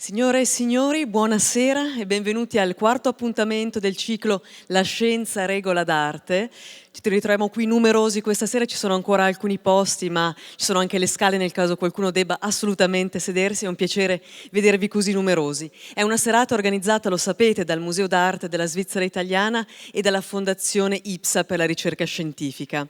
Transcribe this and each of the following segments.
Signore e signori, buonasera e benvenuti al quarto appuntamento del ciclo La Scienza, regola d'arte. Ci ritroviamo qui numerosi questa sera, ci sono ancora alcuni posti, ma ci sono anche le scale nel caso qualcuno debba assolutamente sedersi. È un piacere vedervi così numerosi. È una serata organizzata, lo sapete, dal Museo d'Arte della Svizzera Italiana e dalla Fondazione IPSA per la ricerca scientifica.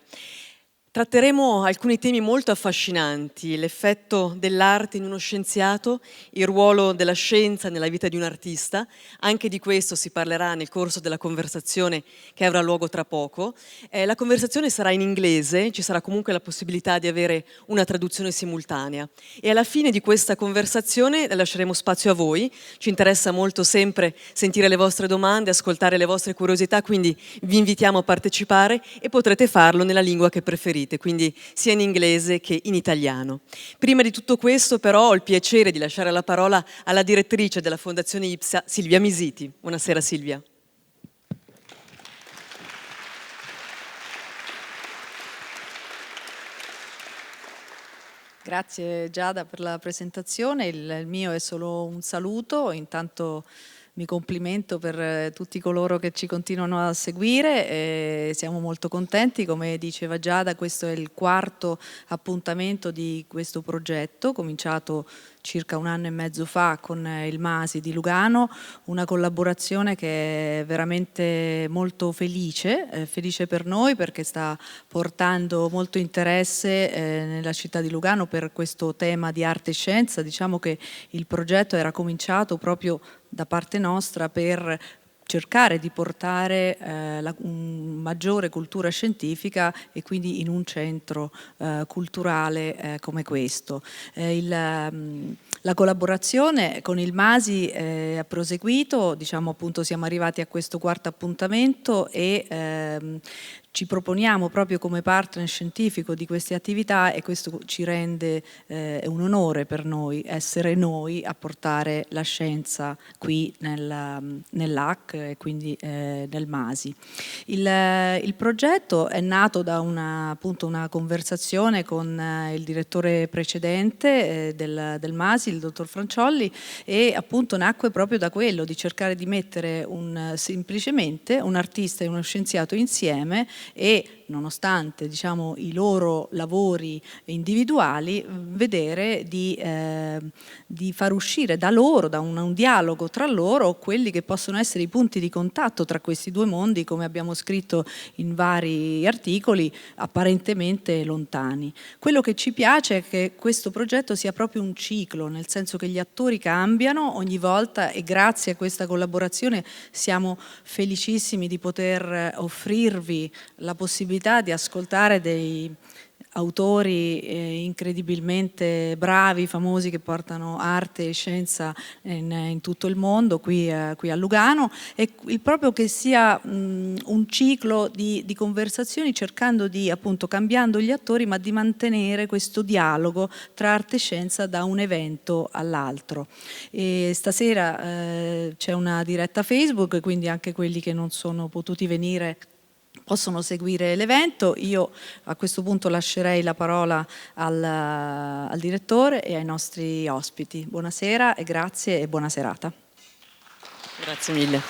Tratteremo alcuni temi molto affascinanti: l'effetto dell'arte in uno scienziato, il ruolo della scienza nella vita di un artista. Anche di questo si parlerà nel corso della conversazione che avrà luogo tra poco. La conversazione sarà in inglese, ci sarà comunque la possibilità di avere una traduzione simultanea. E alla fine di questa conversazione lasceremo spazio a voi. Ci interessa molto sempre sentire le vostre domande, ascoltare le vostre curiosità, quindi vi invitiamo a partecipare e potrete farlo nella lingua che preferite, quindi sia in inglese che in italiano. Prima di tutto questo però ho il piacere di lasciare la parola alla direttrice della Fondazione IPSA, Silvia Misiti. Buonasera Silvia. Grazie Giada per la presentazione, il mio è solo un saluto. Intanto mi complimento per tutti coloro che ci continuano a seguire, siamo molto contenti. Come diceva Giada, questo è il quarto appuntamento di questo progetto, cominciato circa 1 anno e mezzo fa con il MASI di Lugano, una collaborazione che è veramente molto felice per noi, perché sta portando molto interesse nella città di Lugano per questo tema di arte e scienza. Diciamo che il progetto era cominciato proprio da parte nostra per cercare di portare maggiore cultura scientifica e quindi in un centro culturale come questo. La collaborazione con il MASI ha proseguito, diciamo appunto siamo arrivati a questo quarto appuntamento e ci proponiamo proprio come partner scientifico di queste attività, e questo ci rende un onore per noi essere noi a portare la scienza qui nell'AC e quindi nel MASI. Il progetto è nato da una conversazione con il direttore precedente del MASI, il dottor Franciolli, e appunto nacque proprio da quello di cercare di mettere semplicemente un artista e uno scienziato insieme e, nonostante diciamo i loro lavori individuali, vedere di far uscire da loro, da un dialogo tra loro, quelli che possono essere i punti di contatto tra questi due mondi, come abbiamo scritto in vari articoli, apparentemente lontani. Quello che ci piace è che questo progetto sia proprio un ciclo, nel senso che gli attori cambiano ogni volta, e grazie a questa collaborazione siamo felicissimi di poter offrirvi la possibilità di ascoltare dei autori incredibilmente bravi, famosi, che portano arte e scienza in tutto il mondo, qui a Lugano, e proprio che sia un ciclo di conversazioni, cercando di, appunto, cambiando gli attori, ma di mantenere questo dialogo tra arte e scienza da un evento all'altro. E stasera c'è una diretta Facebook, quindi anche quelli che non sono potuti venire possono seguire l'evento. Io a questo punto lascerei la parola al direttore e ai nostri ospiti. Buonasera e grazie e buona serata. Grazie mille.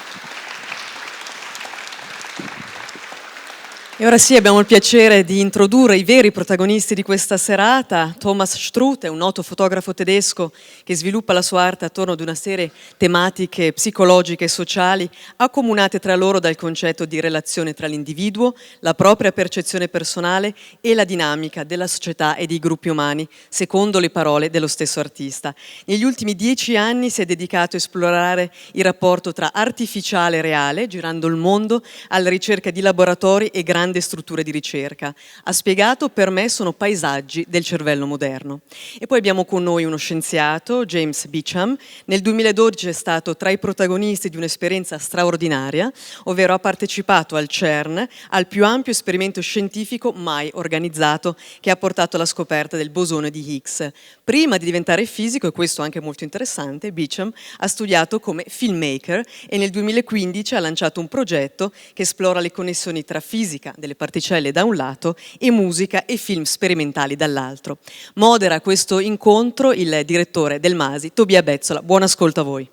E ora sì, abbiamo il piacere di introdurre i veri protagonisti di questa serata. Thomas Struth è un noto fotografo tedesco che sviluppa la sua arte attorno ad una serie tematiche psicologiche e sociali, accomunate tra loro dal concetto di relazione tra l'individuo, la propria percezione personale e la dinamica della società e dei gruppi umani, secondo le parole dello stesso artista. Negli ultimi 10 anni si è dedicato a esplorare il rapporto tra artificiale e reale, girando il mondo alla ricerca di laboratori e grandi strutture di ricerca. Ha spiegato: per me sono paesaggi del cervello moderno. E poi abbiamo con noi uno scienziato, James Beacham. Nel 2012 è stato tra i protagonisti di un'esperienza straordinaria, ovvero ha partecipato al CERN, al più ampio esperimento scientifico mai organizzato, che ha portato alla scoperta del bosone di Higgs. Prima di diventare fisico, e questo anche molto interessante, Beacham ha studiato come filmmaker e nel 2015 ha lanciato un progetto che esplora le connessioni tra fisica, fisica delle particelle da un lato e musica e film sperimentali dall'altro. Modera questo incontro il direttore del MASI, Tobia Bezzola. Buon ascolto a voi.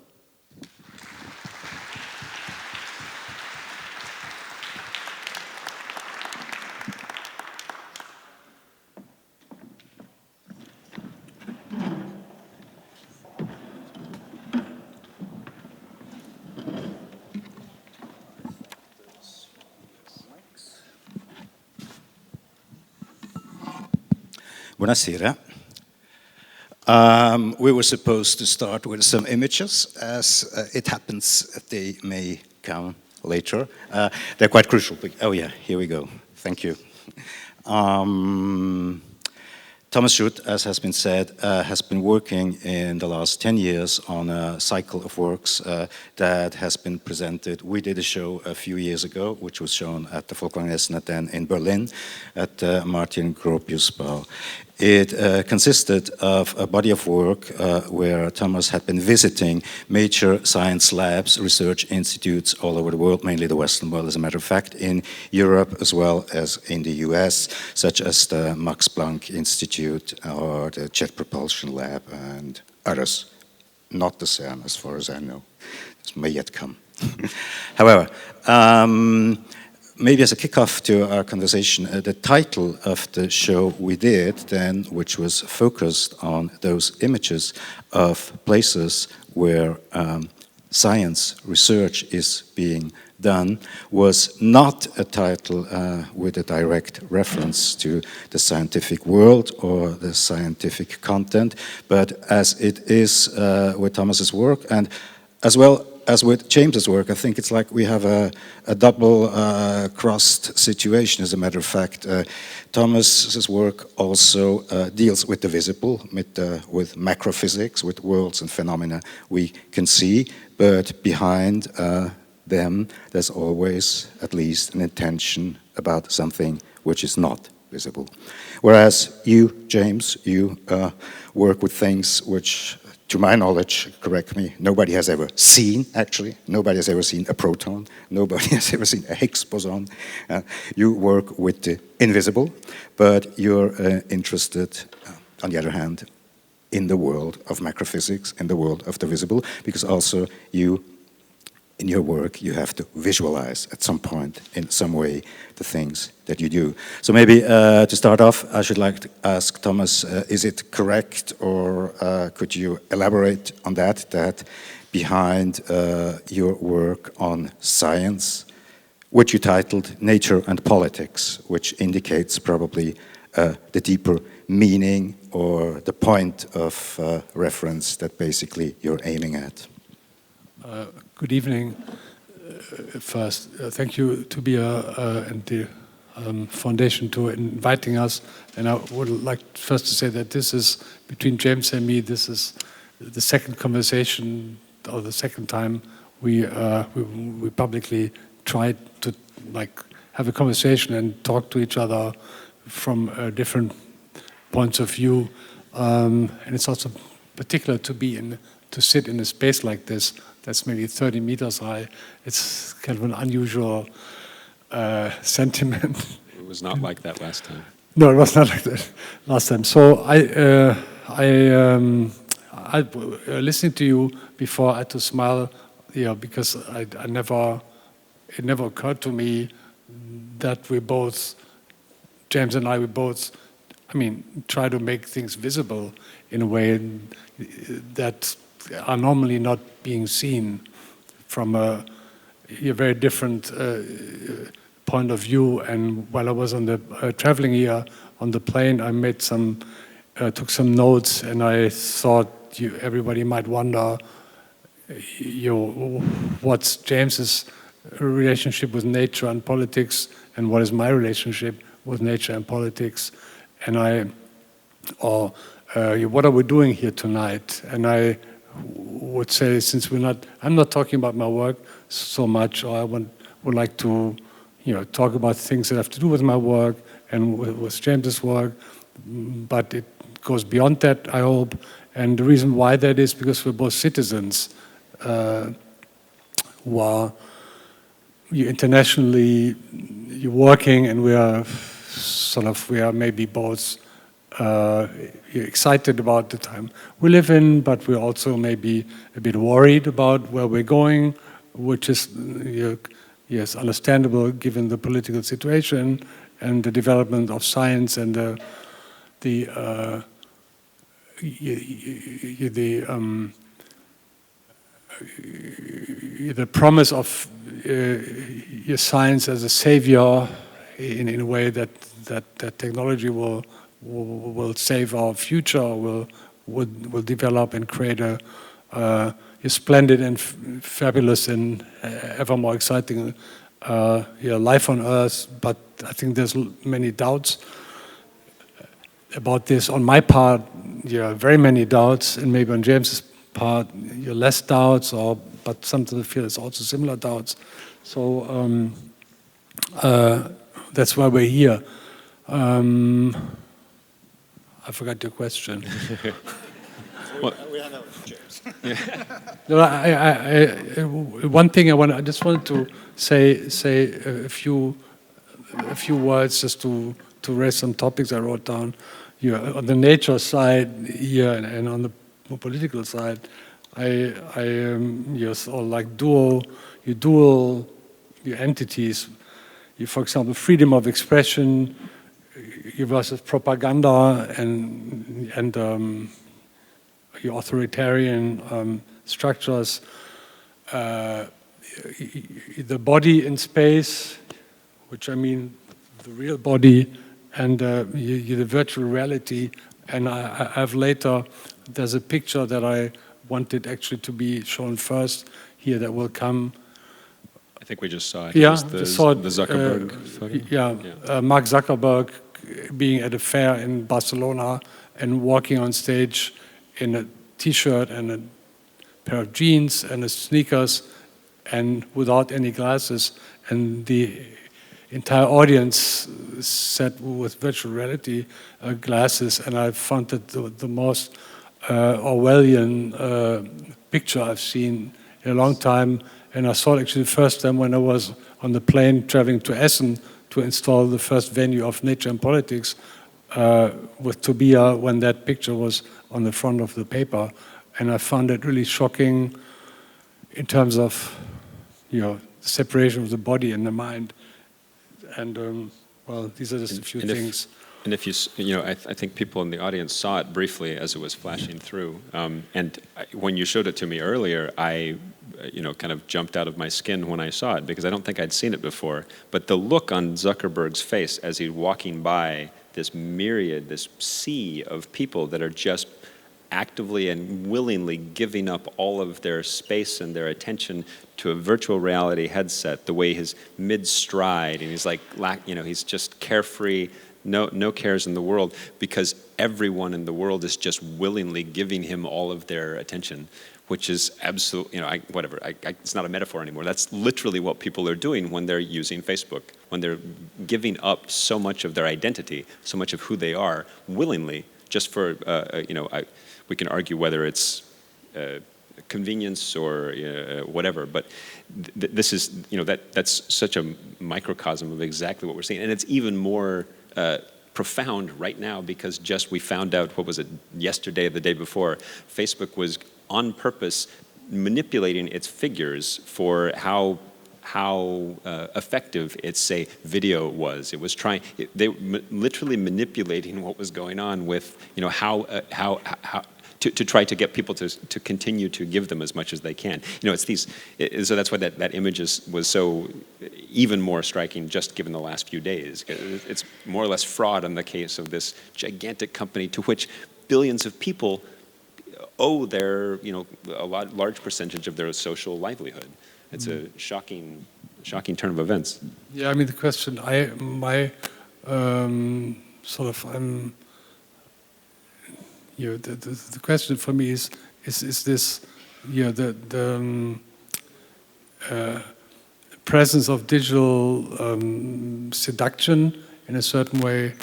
Buonasera. We were supposed to start with some images. As it happens, they may come later. They're quite crucial. Oh yeah, here we go. Thank you. Thomas Struth, as has been said, has been working in the last 10 years on a cycle of works that has been presented. We did a show a few years ago, which was shown at the Volkskongress then in Berlin at Martin Gropius Bau. It consisted of a body of work where Thomas had been visiting major science labs, research institutes all over the world, mainly the Western world, as a matter of fact, in Europe as well as in the US, such as the Max Planck Institute or the Jet Propulsion Lab and others. Not the CERN, as far as I know. This may yet come. However, maybe as a kickoff to our conversation, the title of the show we did then, which was focused on those images of places where science research is being done, was not a title with a direct reference to the scientific world or the scientific content, but as it is with Thomas's work, and as well as with James's work, I think it's like we have a double-crossed situation, as a matter of fact. Thomas's work also deals with the visible, with macrophysics, with worlds and phenomena we can see, but behind them, there's always at least an intention about something which is not visible. Whereas you, James, you work with things which, to my knowledge, correct me, nobody has ever seen, actually. Nobody has ever seen a proton. Nobody has ever seen a Higgs boson. You work with the invisible, but you're interested, on the other hand, in the world of macrophysics, in the world of the visible, because also you, in your work, you have to visualize at some point, in some way, the things that you do. So maybe to start off, I should like to ask Thomas, is it correct, or could you elaborate on that behind your work on science, which you titled Nature and Politics, which indicates probably the deeper meaning or the point of reference that basically you're aiming at? Good evening. First, thank you to and the Foundation to inviting us. And I would like first to say that this is, between James and me, this is the second conversation, or the second time we publicly tried to have a conversation and talk to each other from different points of view. And it's also particular to sit in a space like this that's maybe 30 meters high. It's kind of an unusual sentiment. It was not like that last time. No, it was not like that last time. So I listening to you before, I had to smile, because it never occurred to me that James and I, try to make things visible in a way that are normally not being seen from a very different point of view. And while I was on the traveling here on the plane, I made took some notes, and I thought everybody might wonder, what's James's relationship with nature and politics, and what is my relationship with nature and politics, and what are we doing here tonight? And I would say, since I'm not talking about my work so much, or I would like to, talk about things that have to do with my work and with James's work, but it goes beyond that, I hope. And the reason why that is because we're both citizens who are internationally you're working, and we are maybe both excited about the time we live in, but we're also maybe a bit worried about where we're going, which is yes, understandable given the political situation and the development of science and the promise of your science as a savior in a way that technology will save our future, will develop and create a splendid and fabulous and ever more exciting life on Earth. But I think there's many doubts about this. On my part, very many doubts, and maybe on James's part, less doubts, but sometimes I feel it's also similar doubts. So that's why we're here. I forgot your question. Well, No, one thing I just wanted to say a few words just to raise some topics I wrote down. On the nature side here and on the political side, I saw like dual entities. For example, freedom of expression versus propaganda and authoritarian structures. The body in space, which I mean the real body, and the virtual reality. And I have later, there's a picture that I wanted actually to be shown first here that will come. I think we just saw it. Yeah, The saw it, Zuckerberg photo. Mark Zuckerberg being at a fair in Barcelona and walking on stage in a t-shirt and a pair of jeans and a sneakers and without any glasses, and the entire audience set with virtual reality glasses. And I found that the most Orwellian picture I've seen in a long time. And I saw it actually the first time when I was on the plane traveling to Essen to install the first venue of Nature and Politics with Tobia, when that picture was on the front of the paper. And I found it really shocking in terms of, separation of the body and the mind. And well, these are just a few things. And if I think people in the audience saw it briefly as it was flashing through. When you showed it to me earlier, I, kind of jumped out of my skin when I saw it because I don't think I'd seen it before. But the look on Zuckerberg's face as he's walking by this myriad, this sea of people that are just actively and willingly giving up all of their space and their attention to a virtual reality headset, the way he's mid-stride and he's like, he's just carefree, no cares in the world, because everyone in the world is just willingly giving him all of their attention, which is absolutely, it's not a metaphor anymore. That's literally what people are doing when they're using Facebook, when they're giving up so much of their identity, so much of who they are, willingly, just for, we can argue whether it's convenience or whatever, but this is, that's such a microcosm of exactly what we're seeing. And it's even more profound right now because just we found out, what was it, yesterday or the day before, Facebook was on purpose manipulating its figures for how effective its, say, video was. It was they literally manipulating what was going on with, how to try to get people to continue to give them as much as they can. It's these, so that's why that image was so even more striking just given the last few days. It's more or less fraud in the case of this gigantic company to which billions of people owe their, large percentage of their social livelihood. It's a shocking turn of events. Yeah, I mean, the question, the question for me is this, the presence of digital seduction in a certain way.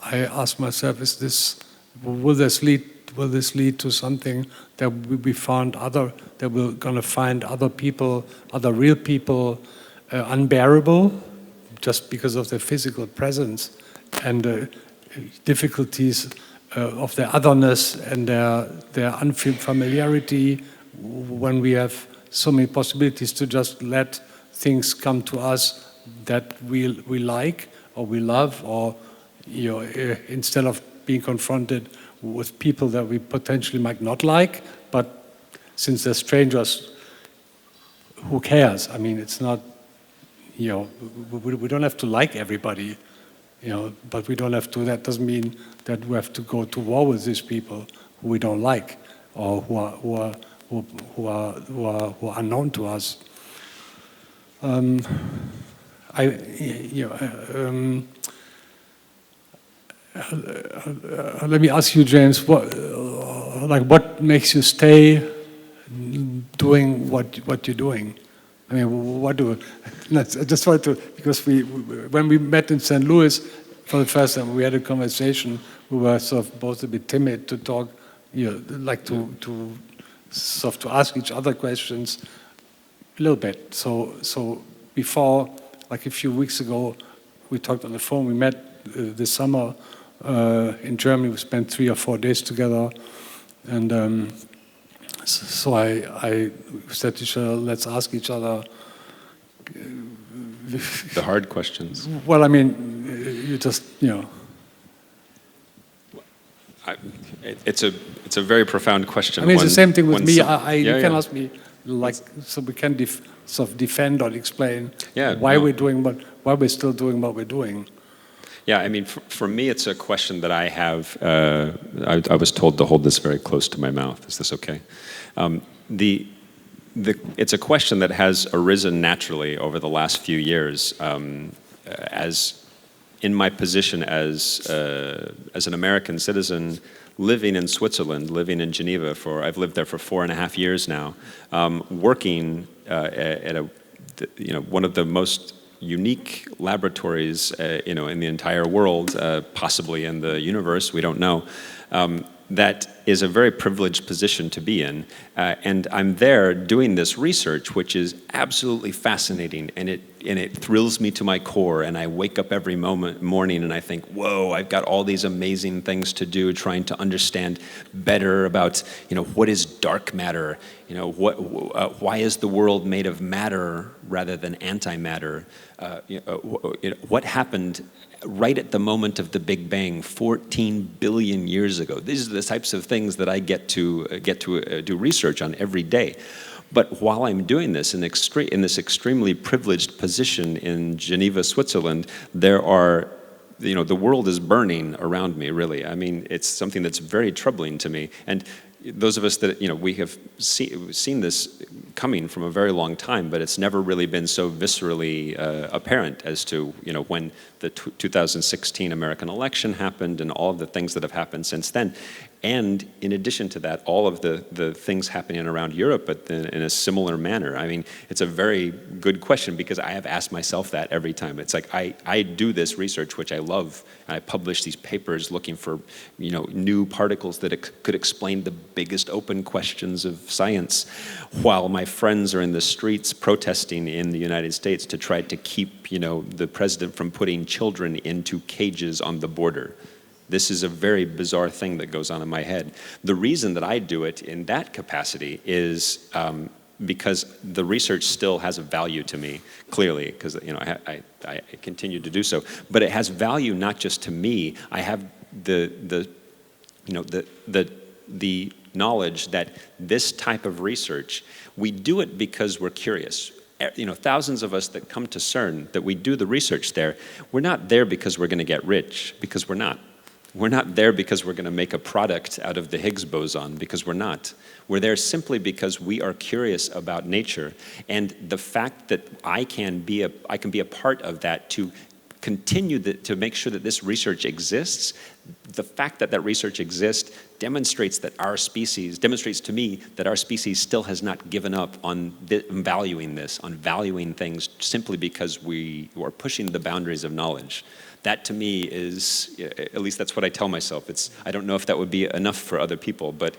I ask myself, will this lead to something that we found that we're going to find other people, other real people unbearable just because of their physical presence and the difficulties of their otherness and their unfamiliarity, when we have so many possibilities to just let things come to us that we like or we love, or instead of being confronted with people that we potentially might not like, but since they're strangers, who cares? I mean, it's not, we don't have to like everybody, but we don't have to. That doesn't mean that we have to go to war with these people who we don't like or who are unknown to us. Let me ask you, James, what makes you stay doing what you're doing? I mean, I just wanted to, because when we met in St. Louis for the first time, we had a conversation. We were sort of both a bit timid to talk, like to sort of to ask each other questions a little bit. So before, like a few weeks ago, we talked on the phone. We met this summer in Germany. We spent 3 or 4 days together, and so I said to each other, let's ask each other the hard questions. Well, I mean, you just, It's a very profound question. I mean, it's the same thing with me. You can yeah. ask me, like, so we can sort of defend or explain why we're still doing what we're doing. Yeah, I mean, for me, it's a question that I have. I was told to hold this very close to my mouth. Is this okay? It's a question that has arisen naturally over the last few years, as in my position as an American citizen living in Switzerland, living in Geneva I've lived there for 4.5 years now, working at one of the most unique laboratories, in the entire world, possibly in the universe, we don't know. That is a very privileged position to be in, and I'm there doing this research, which is absolutely fascinating, and it thrills me to my core. And I wake up every morning and I think, whoa, I've got all these amazing things to do, trying to understand better about, what is dark matter, why is the world made of matter rather than antimatter, what happened right at the moment of the Big Bang 14 billion years ago. These are the types of things that I get to do research on every day. But while I'm doing this in this extremely privileged position in Geneva, Switzerland, there are, the world is burning around me, really. I mean, it's something that's very troubling to me. And those of us that, we have seen this coming from a very long time, but it's never really been so viscerally apparent as to, when the 2016 American election happened and all of the things that have happened since then. And in addition to that, all of the things happening around Europe, but in a similar manner. I mean, it's a very good question, because I have asked myself that every time. It's like I do this research, which I love, and I publish these papers looking for, new particles that could explain the biggest open questions of science, while my friends are in the streets protesting in the United States to try to keep, the president from putting children into cages on the border. This is a very bizarre thing that goes on in my head. The reason that I do it in that capacity is because the research still has a value to me, clearly, because I continue to do so. But it has value not just to me. I have the knowledge that this type of research, we do it because we're curious. Thousands of us that come to CERN, that we do the research there, we're not there because we're going to get rich, because we're not. We're not there because we're going to make a product out of the Higgs boson, because we're not. We're there simply because we are curious about nature, and the fact that I can be a part of that to continue to make sure that this research exists. The fact that research exists demonstrates to me that our species still has not given up on valuing things simply because we are pushing the boundaries of knowledge. That to me is, at least that's what I tell myself. I don't know if that would be enough for other people, but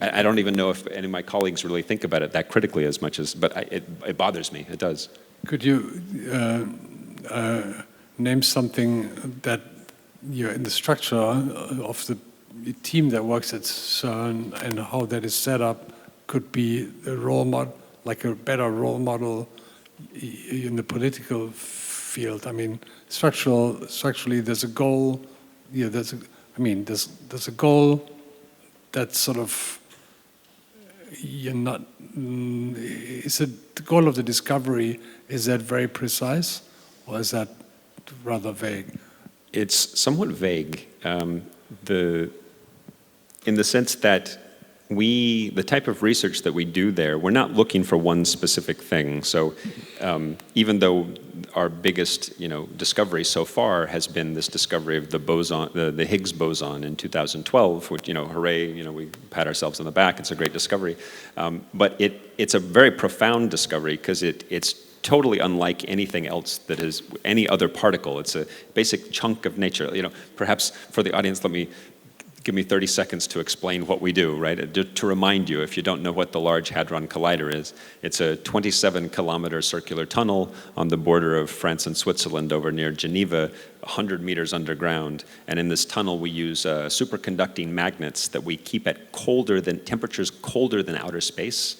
I don't even know if any of my colleagues really think about it that critically as much as, but it bothers me, it does. Could you name something that in the structure of the team that works at CERN and how that is set up could be a role model, like a better role model in the political field? I mean, structurally, there's a goal. Yeah, there's a goal that's sort of is it the goal of the discovery? Is that very precise, or is that rather vague? It's somewhat vague, in the sense that the type of research that we do there, we're not looking for one specific thing. So even though our biggest, discovery so far has been this discovery of the boson, the Higgs boson in 2012, which, hooray, we pat ourselves on the back. It's a great discovery. But it's a very profound discovery because it's totally unlike anything else that is any other particle. It's a basic chunk of nature. Perhaps for the audience, give me 30 seconds to explain what we do, right? To remind you, if you don't know what the Large Hadron Collider is, it's a 27-kilometer circular tunnel on the border of France and Switzerland over near Geneva, 100 meters underground. And in this tunnel, we use superconducting magnets that we keep at temperatures colder than outer space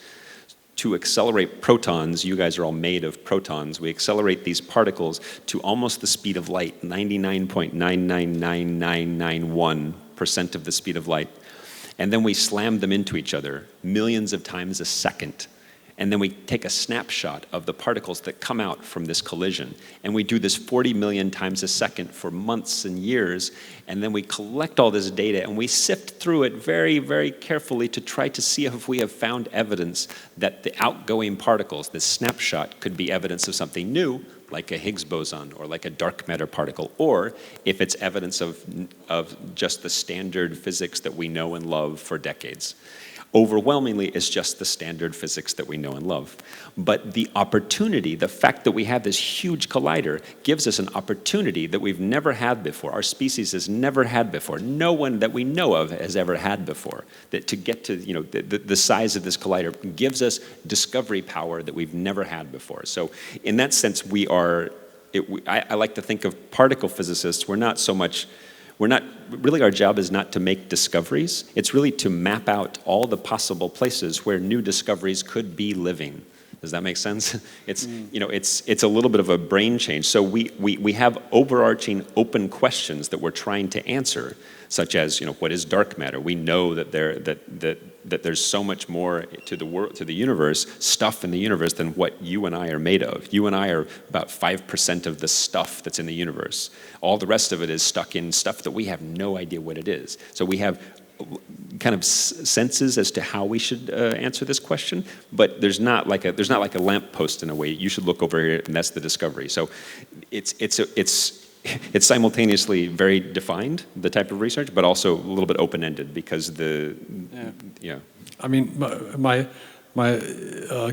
to accelerate protons. You guys are all made of protons. We accelerate these particles to almost the speed of light, 99.999991% of the speed of light. And then we slam them into each other millions of times a second. And then we take a snapshot of the particles that come out from this collision. And we do this 40 million times a second for months and years. And then we collect all this data and we sift through it very, very carefully to try to see if we have found evidence that the outgoing particles, this snapshot, could be evidence of something new, like a Higgs boson or like a dark matter particle, or if it's evidence of just the standard physics that we know and love for decades. Overwhelmingly, it's just the standard physics that we know and love. But the opportunity, the fact that we have this huge collider, gives us an opportunity that we've never had before. Our species has never had before. No one that we know of has ever had before. That to get to the size of this collider gives us discovery power that we've never had before. So in that sense, I like to think of particle physicists. Really our job is not to make discoveries. It's really to map out all the possible places where new discoveries could be living. Does that make sense? It's a little bit of a brain change. So we have overarching open questions that we're trying to answer, such as what is dark matter? We know that there's so much more to the universe, stuff in the universe, than what you and I are made of. You and I are about 5% of the stuff that's in the universe. All the rest of it is stuck in stuff that we have no idea what it is. So we have kind of senses as to how we should answer this question, but there's not like a lamppost in a way. You should look over here, and that's the discovery. So it's simultaneously very defined, the type of research, but also a little bit open-ended because yeah. I mean, my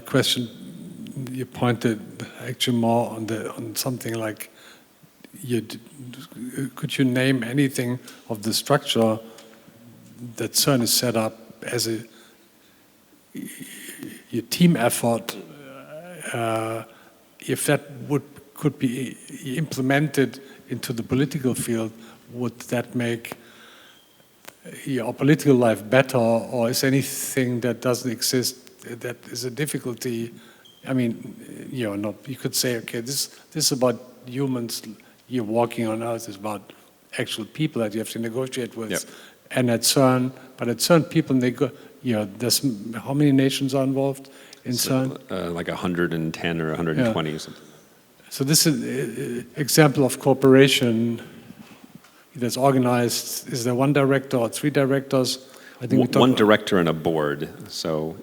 question, you pointed actually more on something like, could you name anything of the structure that CERN is set up as a team effort? If that could be implemented into the political field, would that make our political life better, or is anything that doesn't exist that is a difficulty? I mean, you could say, okay, this is about humans. You're walking on Earth is about actual people that you have to negotiate with. Yep. And at CERN, people, there's how many nations are involved in CERN? Like 110 or 120 or something. So this is an example of cooperation that's organized. Is there one director or three directors? I think one director and a board. So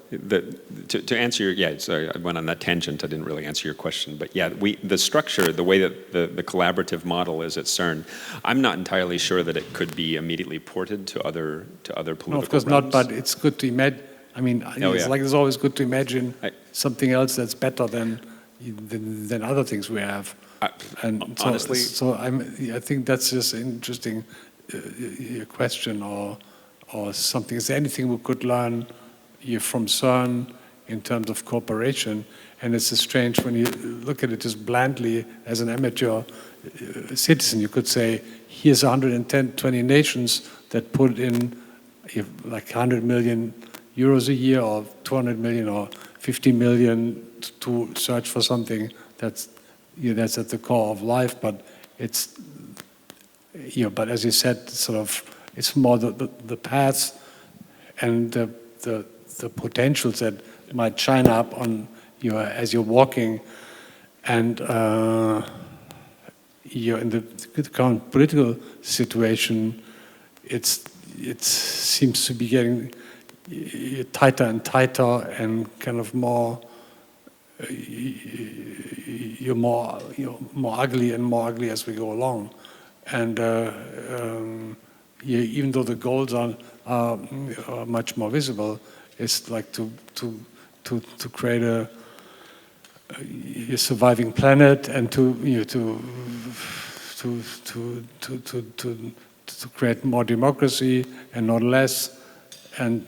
to answer sorry, I went on that tangent. I didn't really answer your question, but yeah, the structure, the way that the collaborative model is at CERN, I'm not entirely sure that it could be immediately ported to other political. No, of course realms. Not. But it's good to imagine. I mean, it's always good to imagine something else that's better than other things we have. And so, honestly, I think that's just an interesting question or something. Is there anything we could learn from CERN in terms of cooperation. And it's strange when you look at it just blandly as an amateur citizen. You could say, here's 120 nations that put in like 100 million euros a year, or 200 million, or 50 million to search for something that's at the core of life. But it's, but as you said, sort of, it's more the paths and the potentials that might shine up on you as you're walking, and in the current political situation, it seems to be getting tighter and tighter, and kind of more you're more ugly and more ugly as we go along, and even though the goals are much more visible, it's like to create a surviving planet, and to create more democracy and not less, and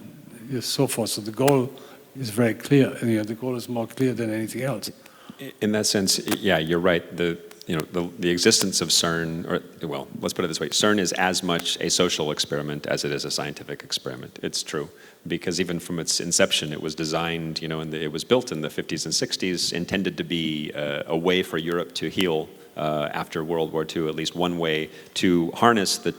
so forth. So the goal is very clear, and the goal is more clear than anything else. In that sense, yeah, you're right. The existence of CERN, or well, let's put it this way: CERN is as much a social experiment as it is a scientific experiment. It's true, because even from its inception, it was designed, it was built in the 50s and 60s, intended to be a way for Europe to heal after World War II, at least one way to harness the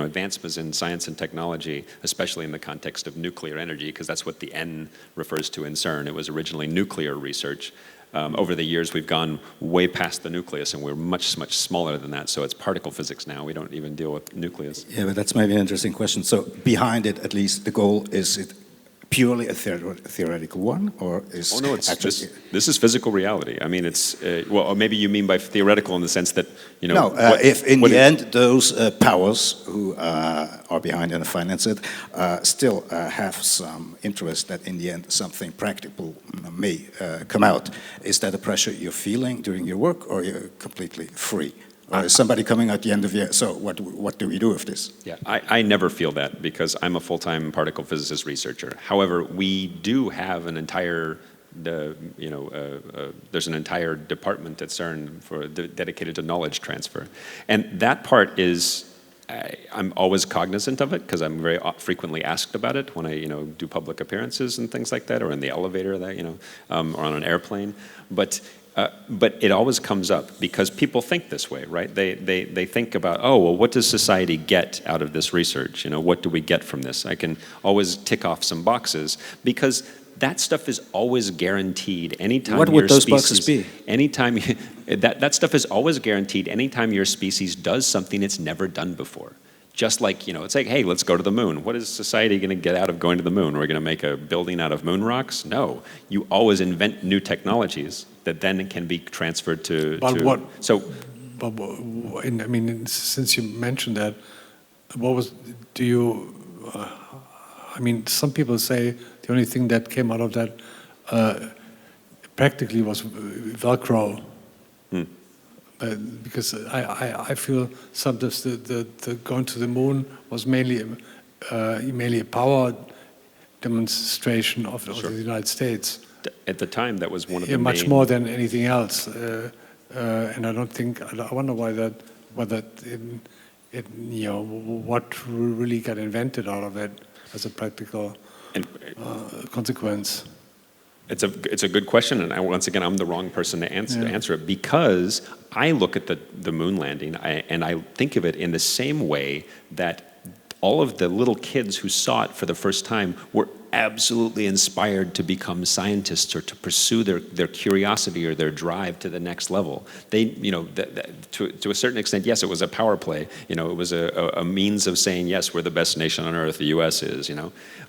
advancements in science and technology, especially in the context of nuclear energy, because that's what the N refers to in CERN. It was originally nuclear research. Over the years, we've gone way past the nucleus, and we're much, much smaller than that. So it's particle physics now. We don't even deal with nucleus. Yeah, but that's maybe an interesting question. So behind it, at least, the goal, is it purely a theoretical one, or is Oh no, this is physical reality. I mean, it's or maybe you mean by theoretical in the sense that No, if in the end those powers who are behind and finance it still have some interest that in the end something practical may come out, is that a pressure you're feeling during your work, or you're completely free? Or is somebody coming at the end of the year, so what do we do with this? Yeah, I never feel that, because I'm a full-time particle physicist researcher. However, we do have an entire, there's an entire department at CERN dedicated to knowledge transfer. And that part is, I'm always cognizant of it, because I'm very frequently asked about it when I do public appearances and things like that, or in the elevator, or on an airplane. But it always comes up because people think this way, right? They think about, oh, well, what does society get out of this research? What do we get from this? I can always tick off some boxes, because that stuff is always guaranteed anytime what your would those species, boxes be? Anytime that stuff is always guaranteed anytime your species does something it's never done before. Just like, it's like, hey, let's go to the moon. What is society going to get out of going to the moon? We're going to make a building out of moon rocks? No. You always invent new technologies that then can be transferred to... But what? So, since you mentioned that, some people say the only thing that came out of that practically was Velcro. Because I feel sometimes the going to the moon was mainly a power demonstration of Sure. the United States. At the time, that was one of the much main... more than anything else, and I don't think. I wonder whether what really got invented out of it as a practical consequence. It's a good question, and once again, I'm the wrong person to answer it, because I look at the moon landing and I think of it in the same way that all of the little kids who saw it for the first time were absolutely inspired to become scientists or to pursue their curiosity or their drive to the next level. They, to a certain extent, yes, it was a power play. It was a means of saying, yes, we're the best nation on earth, the U.S. is,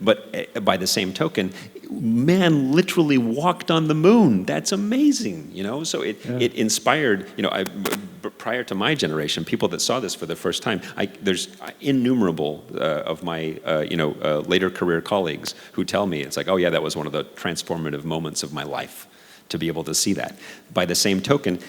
But by the same token, man literally walked on the moon. That's amazing, So it inspired, prior to my generation, people that saw this for the first time. There's innumerable of my, later career colleagues who tell me, it's like, oh yeah, that was one of the transformative moments of my life, to be able to see that. By the same token,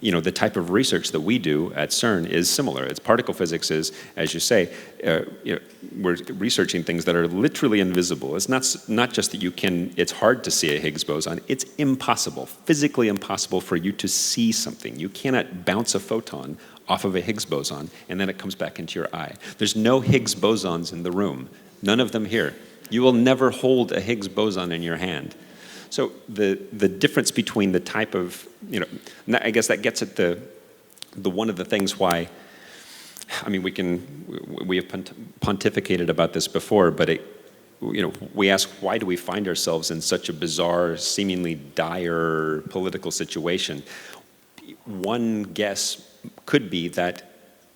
the type of research that we do at CERN is similar. It's particle physics is, as you say, we're researching things that are literally invisible. It's not just that it's hard to see a Higgs boson, it's impossible, physically impossible for you to see something. You cannot bounce a photon off of a Higgs boson and then it comes back into your eye. There's no Higgs bosons in the room, none of them here. You will never hold a Higgs boson in your hand. So the difference between the type of, I guess that gets at the one of the things why, I mean, we have pontificated about this before, but we ask, why do we find ourselves in such a bizarre, seemingly dire political situation? One guess could be that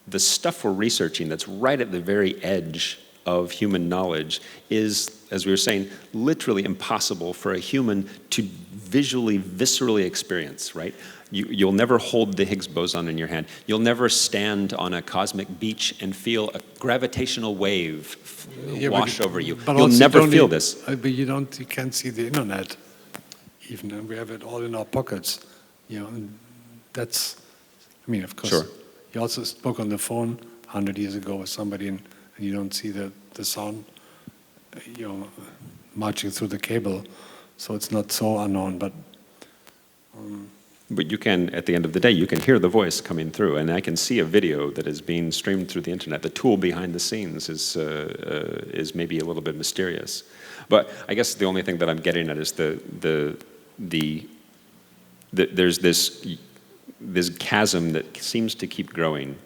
the stuff we're researching that's right at the very edge of human knowledge is, as we were saying, literally impossible for a human to visually, viscerally experience, right? You'll never hold the Higgs boson in your hand. You'll never stand on a cosmic beach and feel a gravitational wave wash over you. You'll never feel this. But you can't see the internet, even, and we have it all in our pockets. And that's, I mean, of course. Sure. You also spoke on the phone 100 years ago with somebody, and you don't see the sound, marching through the cable, so it's not so unknown. But you can, at the end of the day, you can hear the voice coming through, and I can see a video that is being streamed through the internet. The tool behind the scenes is maybe a little bit mysterious, but I guess the only thing that I'm getting at is there's this chasm that seems to keep growing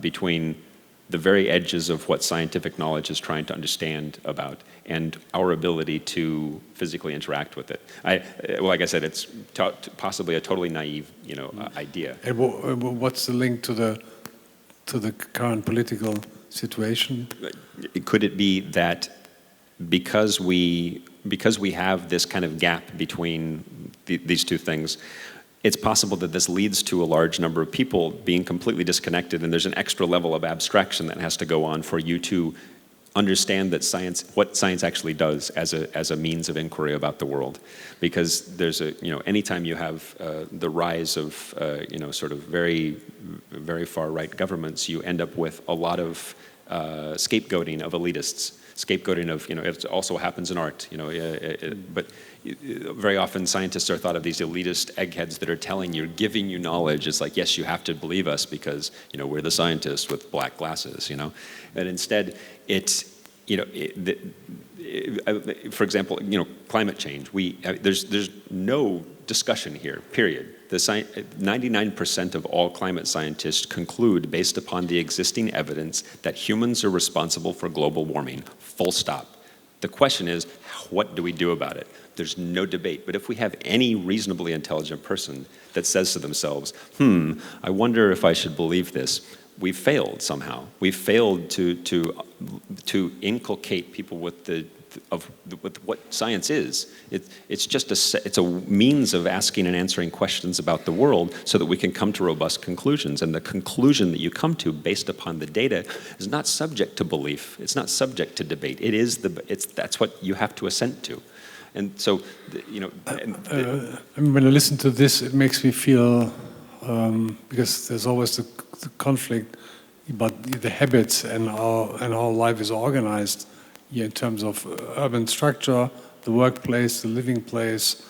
between the very edges of what scientific knowledge is trying to understand about and our ability to physically interact with it. Like I said, it's possibly a totally naive, idea. And what's the link to the current political situation? Could it be that because we have this kind of gap between these two things, it's possible that this leads to a large number of people being completely disconnected, and there's an extra level of abstraction that has to go on for you to understand that what science actually does as a means of inquiry about the world. Because there's anytime you have the rise of sort of very, very far right governments, you end up with a lot of scapegoating of elitists. Scapegoating of, it also happens in art, but very often scientists are thought of these elitist eggheads that are giving you knowledge. It's like, yes, you have to believe us because, we're the scientists with black glasses, And instead, it's, for example, climate change. There's no discussion here, period. 99% of all climate scientists conclude, based upon the existing evidence, that humans are responsible for global warming, full stop. The question is, what do we do about it? There's no debate. But if we have any reasonably intelligent person that says to themselves, I wonder if I should believe this, we've failed somehow. We've failed to inculcate people with what science is. It's a means of asking and answering questions about the world so that we can come to robust conclusions. And the conclusion that you come to based upon the data is not subject to belief. It's not subject to debate. That's what you have to assent to. And so, when I listen to this, it makes me feel, because there's always the conflict about the habits and how life is organized in terms of urban structure, the workplace, the living place,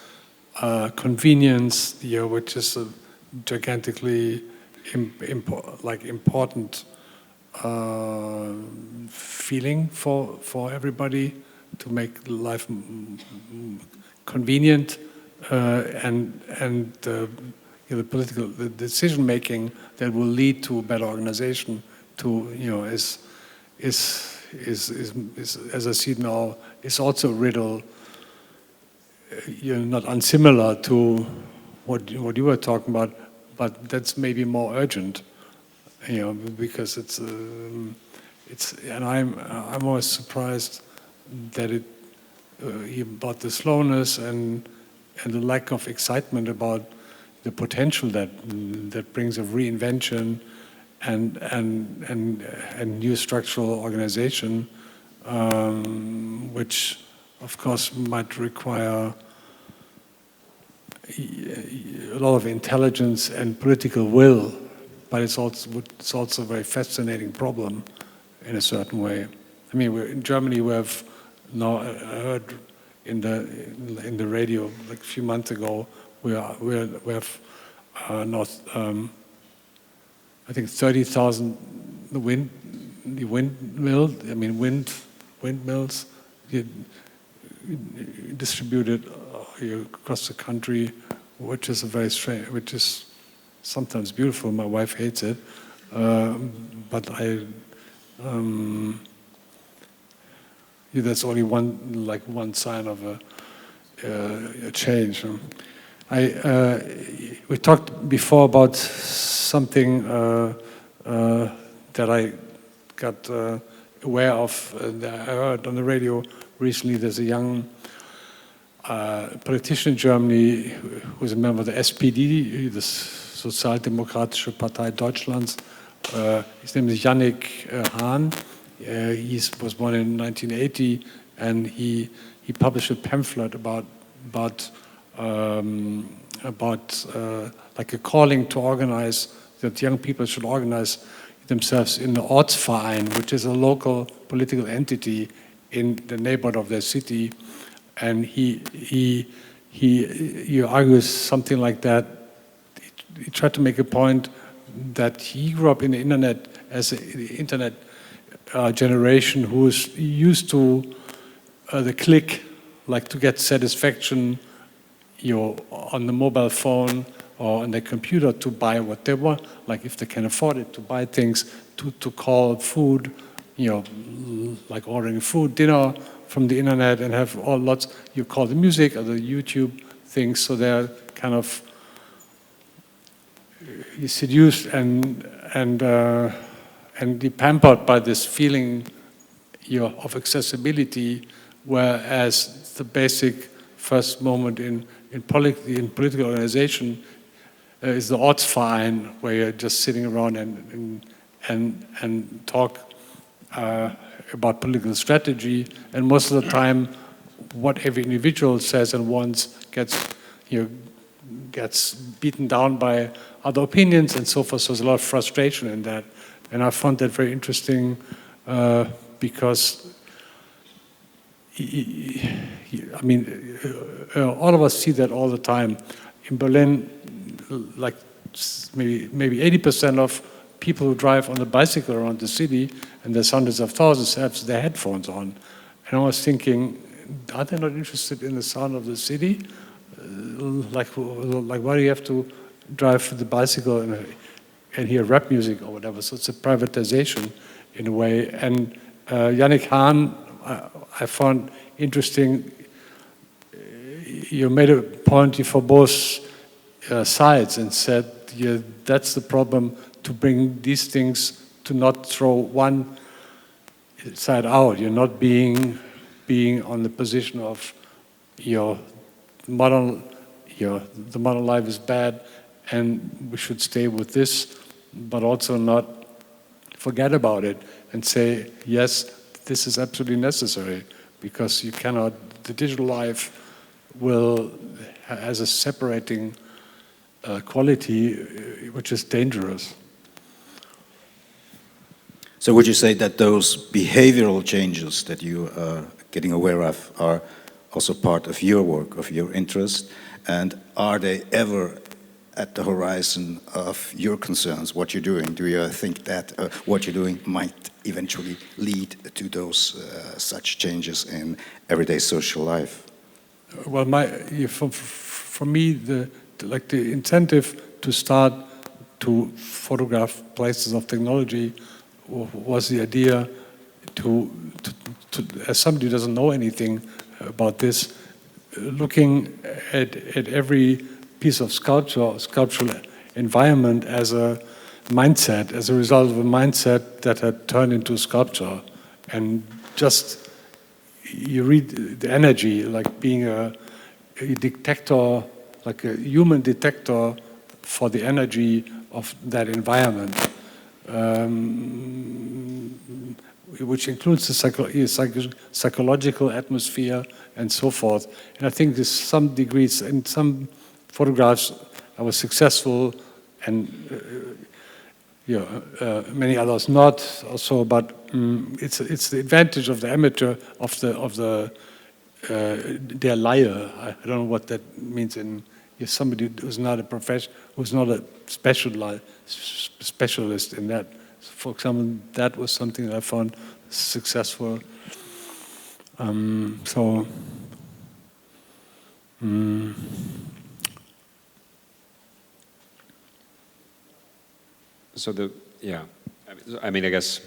convenience, which is a gigantically important feeling for everybody, to make life convenient, and the political decision making that will lead to better organization. Is as I see it now, is also a riddle, not unsimilar to what you were talking about, but that's maybe more urgent, because it's and I'm always surprised that about the slowness and the lack of excitement about the potential that brings of reinvention and new structural organization, which of course might require a lot of intelligence and political will, but it's also a very fascinating problem in a certain way. I mean, in Germany we have now heard in the radio like a few months ago we have not I think 30,000 windmills distributed across the country, which is a very strange, which is sometimes beautiful. My wife hates it, but that's only one sign of a change. We talked before about something that I got aware of. I heard on the radio recently. There's a young politician in Germany who is a member of the SPD, the Sozialdemokratische Partei Deutschlands. His name is Yannick Hahn. He was born in 1980, and he published a pamphlet about like a calling to organize, that young people should organize themselves in the Ortsverein, which is a local political entity in the neighborhood of their city. And he argues something like that. He tried to make a point that he grew up in the internet as the internet generation who is used to the click, like to get satisfaction on the mobile phone or on their computer to buy what they want, like if they can afford it, to buy things, to call food, like ordering food, dinner from the internet, and have lots, you call the music or the YouTube things, so they're kind of seduced and pampered by this feeling of accessibility, whereas the basic first moment in political organization is the Ortsverein, where you're just sitting around and talk about political strategy, and most of the time what every individual says and wants gets beaten down by other opinions and so forth. So there's a lot of frustration in that, and I found that very interesting because I mean, all of us see that all the time. In Berlin, like maybe 80% of people who drive on the bicycle around the city, and there's hundreds of thousands, have their headphones on. And I was thinking, are they not interested in the sound of the city? Like why do you have to drive the bicycle and hear rap music or whatever? So it's a privatization in a way. And Yannick Hahn, I found interesting. You made a point for both sides and said, yeah, that's the problem, to bring these things, to not throw one side out. You're not being on the position of the modern life is bad and we should stay with this, but also not forget about it and say, yes, this is absolutely necessary, because you cannot, the digital life has a separating quality which is dangerous. So would you say that those behavioral changes that you are getting aware of are also part of your work, of your interest? And are they ever at the horizon of your concerns, what you're doing? Do you think that what you're doing might eventually lead to those such changes in everyday social life? Well, for me, the incentive to start to photograph places of technology was the idea to as somebody who doesn't know anything about this, looking at every piece of sculptural environment as a mindset, as a result of a mindset that had turned into sculpture. And just, you read the energy, like being a detector, like a human detector for the energy of that environment, which includes the psychological atmosphere and so forth. And I think there's some degrees, photographs. I was successful, and many others not. Also, but it's the advantage of the amateur of the their liar. I don't know what that means in somebody who's not a profession, who's not a specialist in that. For example, that was something that I found successful. So I mean, I guess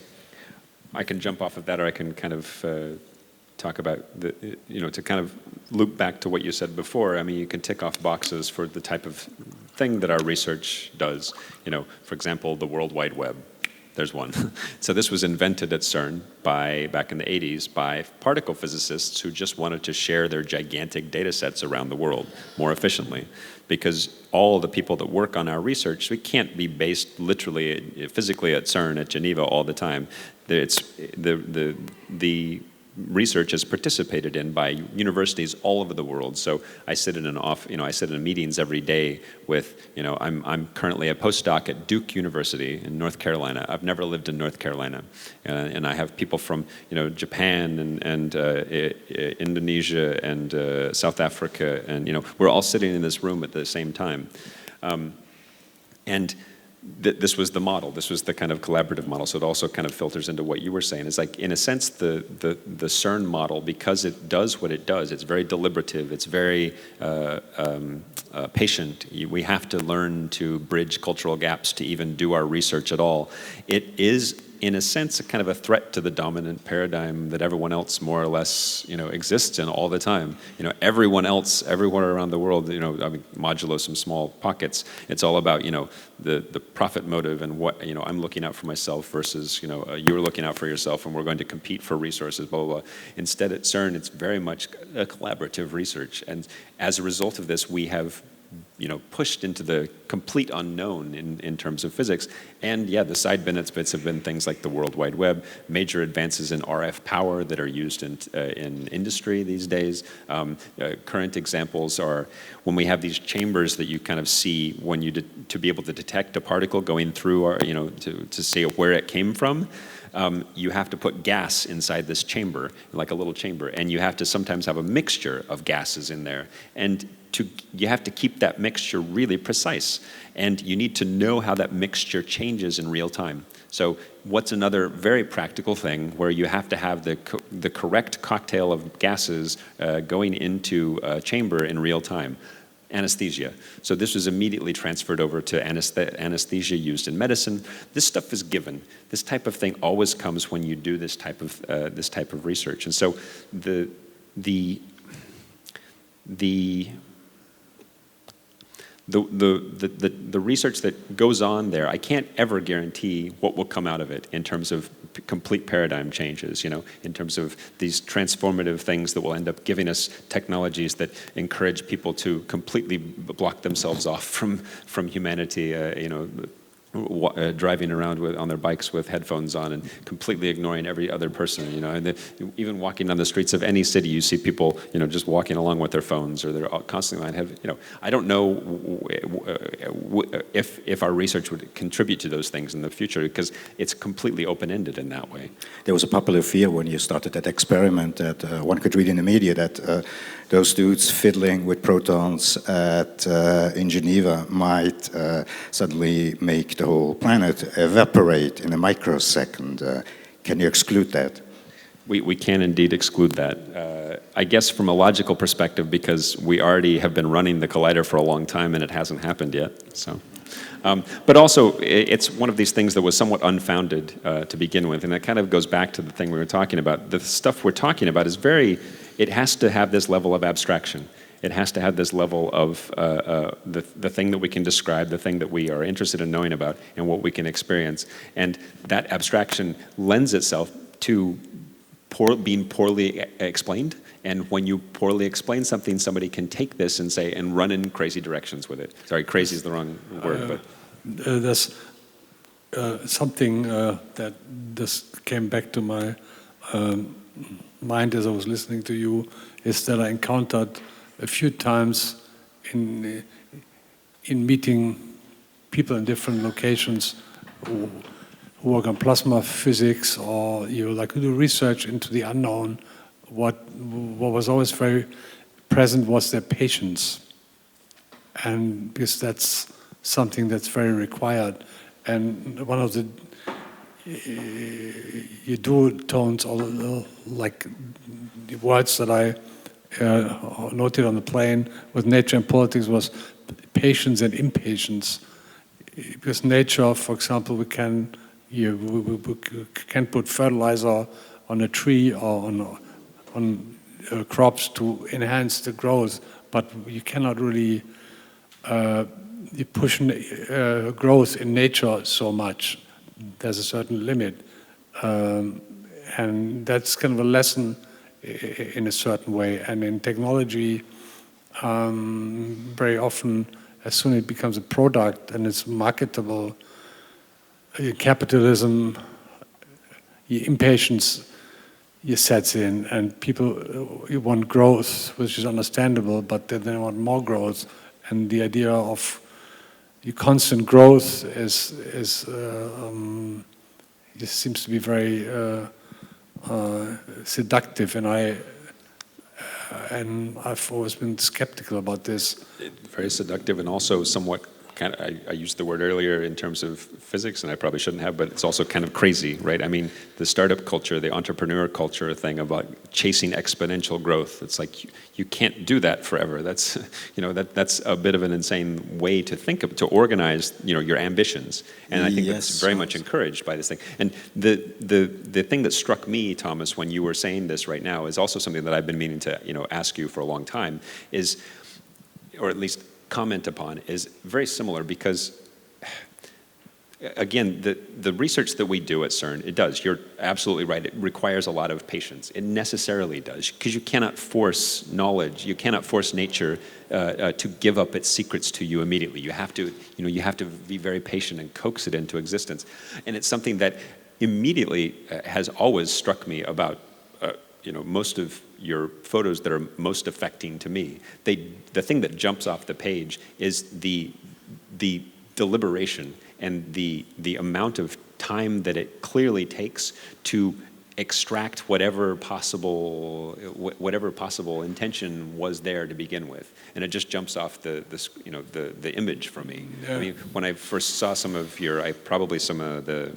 I can jump off of that, or I can kind of talk about to kind of loop back to what you said before. I mean, you can tick off boxes for the type of thing that our research does. For example, the World Wide Web. There's one. So this was invented at CERN back in the 80s by particle physicists who just wanted to share their gigantic data sets around the world more efficiently. Because all the people that work on our research, we can't be based literally, physically at CERN, at Geneva all the time. It's the research is participated in by universities all over the world. So I sit in meetings every day with, I'm currently a postdoc at Duke University in North Carolina. I've never lived in North Carolina. And I have people from, Japan and Indonesia and South Africa. And, we're all sitting in this room at the same time. And this was the model. This was the kind of collaborative model. So it also kind of filters into what you were saying. It's like, in a sense, the CERN model, because it does what it does, it's very deliberative, it's very patient. We have to learn to bridge cultural gaps to even do our research at all. It is, in a sense, a kind of a threat to the dominant paradigm that everyone else more or less, exists in all the time. Everyone else, everywhere around the world, modulo some small pockets, it's all about, the profit motive and what, I'm looking out for myself versus, you're looking out for yourself and we're going to compete for resources, blah, blah, blah. Instead, at CERN, it's very much a collaborative research. And as a result of this, we have pushed into the complete unknown in terms of physics. And yeah, the side benefits have been things like the World Wide Web, major advances in RF power that are used in industry these days. Current examples are when we have these chambers that you kind of see when to be able to detect a particle going through, to see where it came from. You have to put gas inside this chamber, like a little chamber, and you have to sometimes have a mixture of gases in there. And you have to keep that mixture really precise, and you need to know how that mixture changes in real time. So what's another very practical thing where you have to have the correct cocktail of gases going into a chamber in real time? Anesthesia. So this was immediately transferred over to anesthesia used in medicine. This stuff is given. This type of thing always comes when you do this type of research. And so the research that goes on there, I can't ever guarantee what will come out of it in terms of complete paradigm changes, in terms of these transformative things that will end up giving us technologies that encourage people to completely block themselves off from humanity, driving around on their bikes with headphones on and completely ignoring every other person, and even walking on the streets of any city, you see people, just walking along with their phones, or they're constantly on headphones. I don't know if our research would contribute to those things in the future, because it's completely open-ended in that way. There was a popular fear when you started that experiment that one could read in the media that those dudes fiddling with protons in Geneva might suddenly make the whole planet evaporate in a microsecond. Can you exclude that? We can indeed exclude that. I guess from a logical perspective, because we already have been running the collider for a long time and it hasn't happened yet. So, but also, it's one of these things that was somewhat unfounded to begin with, and that kind of goes back to the thing we were talking about. The stuff we're talking about is it has to have this level of abstraction. It has to have this level of the thing that we can describe, the thing that we are interested in knowing about, and what we can experience. And that abstraction lends itself to being poorly explained. And when you poorly explain something, somebody can take this and run in crazy directions with it. Sorry, crazy is the wrong word, but there's something that just came back to my mind as I was listening to you, is that I encountered a few times in meeting people in different locations who work on plasma physics, or you like do research into the unknown. What was always very present was their patience, and because that's something that's very required. And one of the dual tones, or like the words that I noted on the plane with nature and politics, was patience and impatience. Because nature, for example, we can put fertilizer on a tree or on crops to enhance the growth, but you cannot really push growth in nature so much. There's a certain limit, and that's kind of a lesson in a certain way. And in technology, very often, as soon as it becomes a product and it's marketable, capitalism, impatience sets in, and people want growth, which is understandable, but then they want more growth. And the idea of constant growth seems to be very seductive, and I've always been skeptical about this. Very seductive, and also somewhat kind of, I used the word earlier in terms of physics, and I probably shouldn't have, but it's also kind of crazy, right? I mean, the startup culture, the entrepreneur culture thing about chasing exponential growth, it's like you can't do that forever. That's, that's a bit of an insane way to think of, to organize, your ambitions. And I think that's very much encouraged by this thing. And the thing that struck me, Thomas, when you were saying this right now, is also something that I've been meaning to, ask you for a long time, is, or at least comment upon, is very similar, because again, the research that we do at CERN, it does, you're absolutely right, it requires a lot of patience. It necessarily does, because you cannot force knowledge, you cannot force nature to give up its secrets to you immediately. You have to, you have to be very patient and coax it into existence. And it's something that immediately has always struck me about most of your photos that are most affecting to me. The thing that jumps off the page is the deliberation and the amount of time that it clearly takes to extract whatever possible intention was there to begin with, and it just jumps off the image for me. Yeah. I mean, when I first saw some of the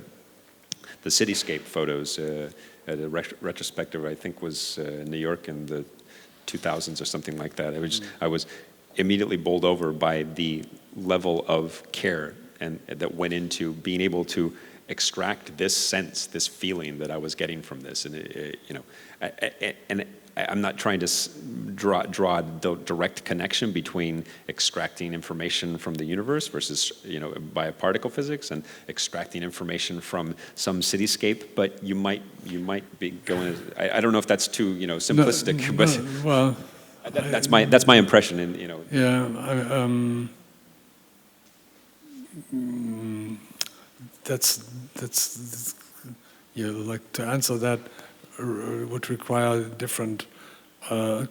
cityscape photos. The retrospective, I think, was in New York in the 2000s or something like that. I was immediately bowled over by the level of care and that went into being able to extract this sense, this feeling that I was getting from this. And I'm not trying to draw the direct connection between extracting information from the universe versus, by particle physics, and extracting information from some cityscape. But you might be going. I don't know if that's too simplistic, but well, that's my impression. And yeah, that's like to answer that. Would require different to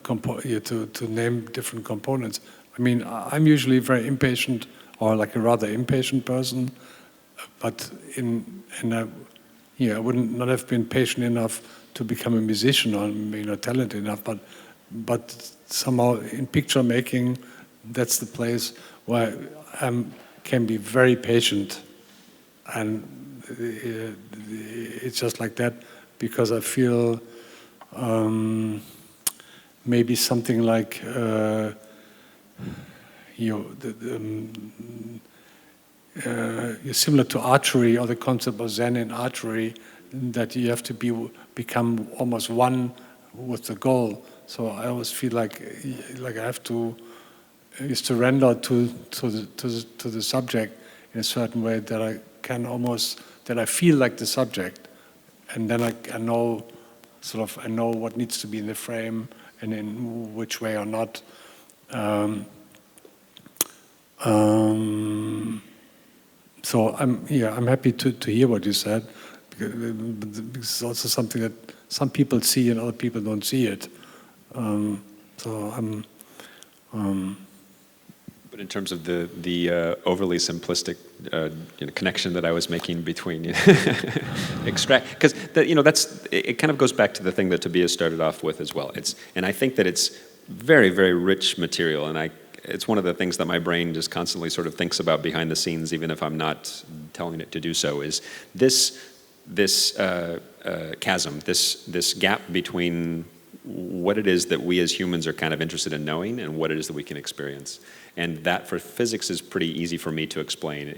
name different components. I mean, I'm usually very impatient, or like a rather impatient person, but I wouldn't not have been patient enough to become a musician, or talented enough. But somehow in picture making, that's the place where I can be very patient, and it's just like that. Because I feel maybe something like similar to archery, or the concept of Zen in archery, that you have to become almost one with the goal. So I always feel like I have to surrender to the subject in a certain way, that I feel like the subject. And then I know what needs to be in the frame and in which way or not. So I'm happy to hear what you said, because it's also something that some people see and other people don't see it. So But in terms of the overly simplistic connection that I was making between extract, because that's it kind of goes back to the thing that Tobias started off with as well. And I think that it's very, very rich material, and it's one of the things that my brain just constantly sort of thinks about behind the scenes, even if I'm not telling it to do so. Is this chasm, this gap between what it is that we as humans are kind of interested in knowing and what it is that we can experience. And that for physics is pretty easy for me to explain.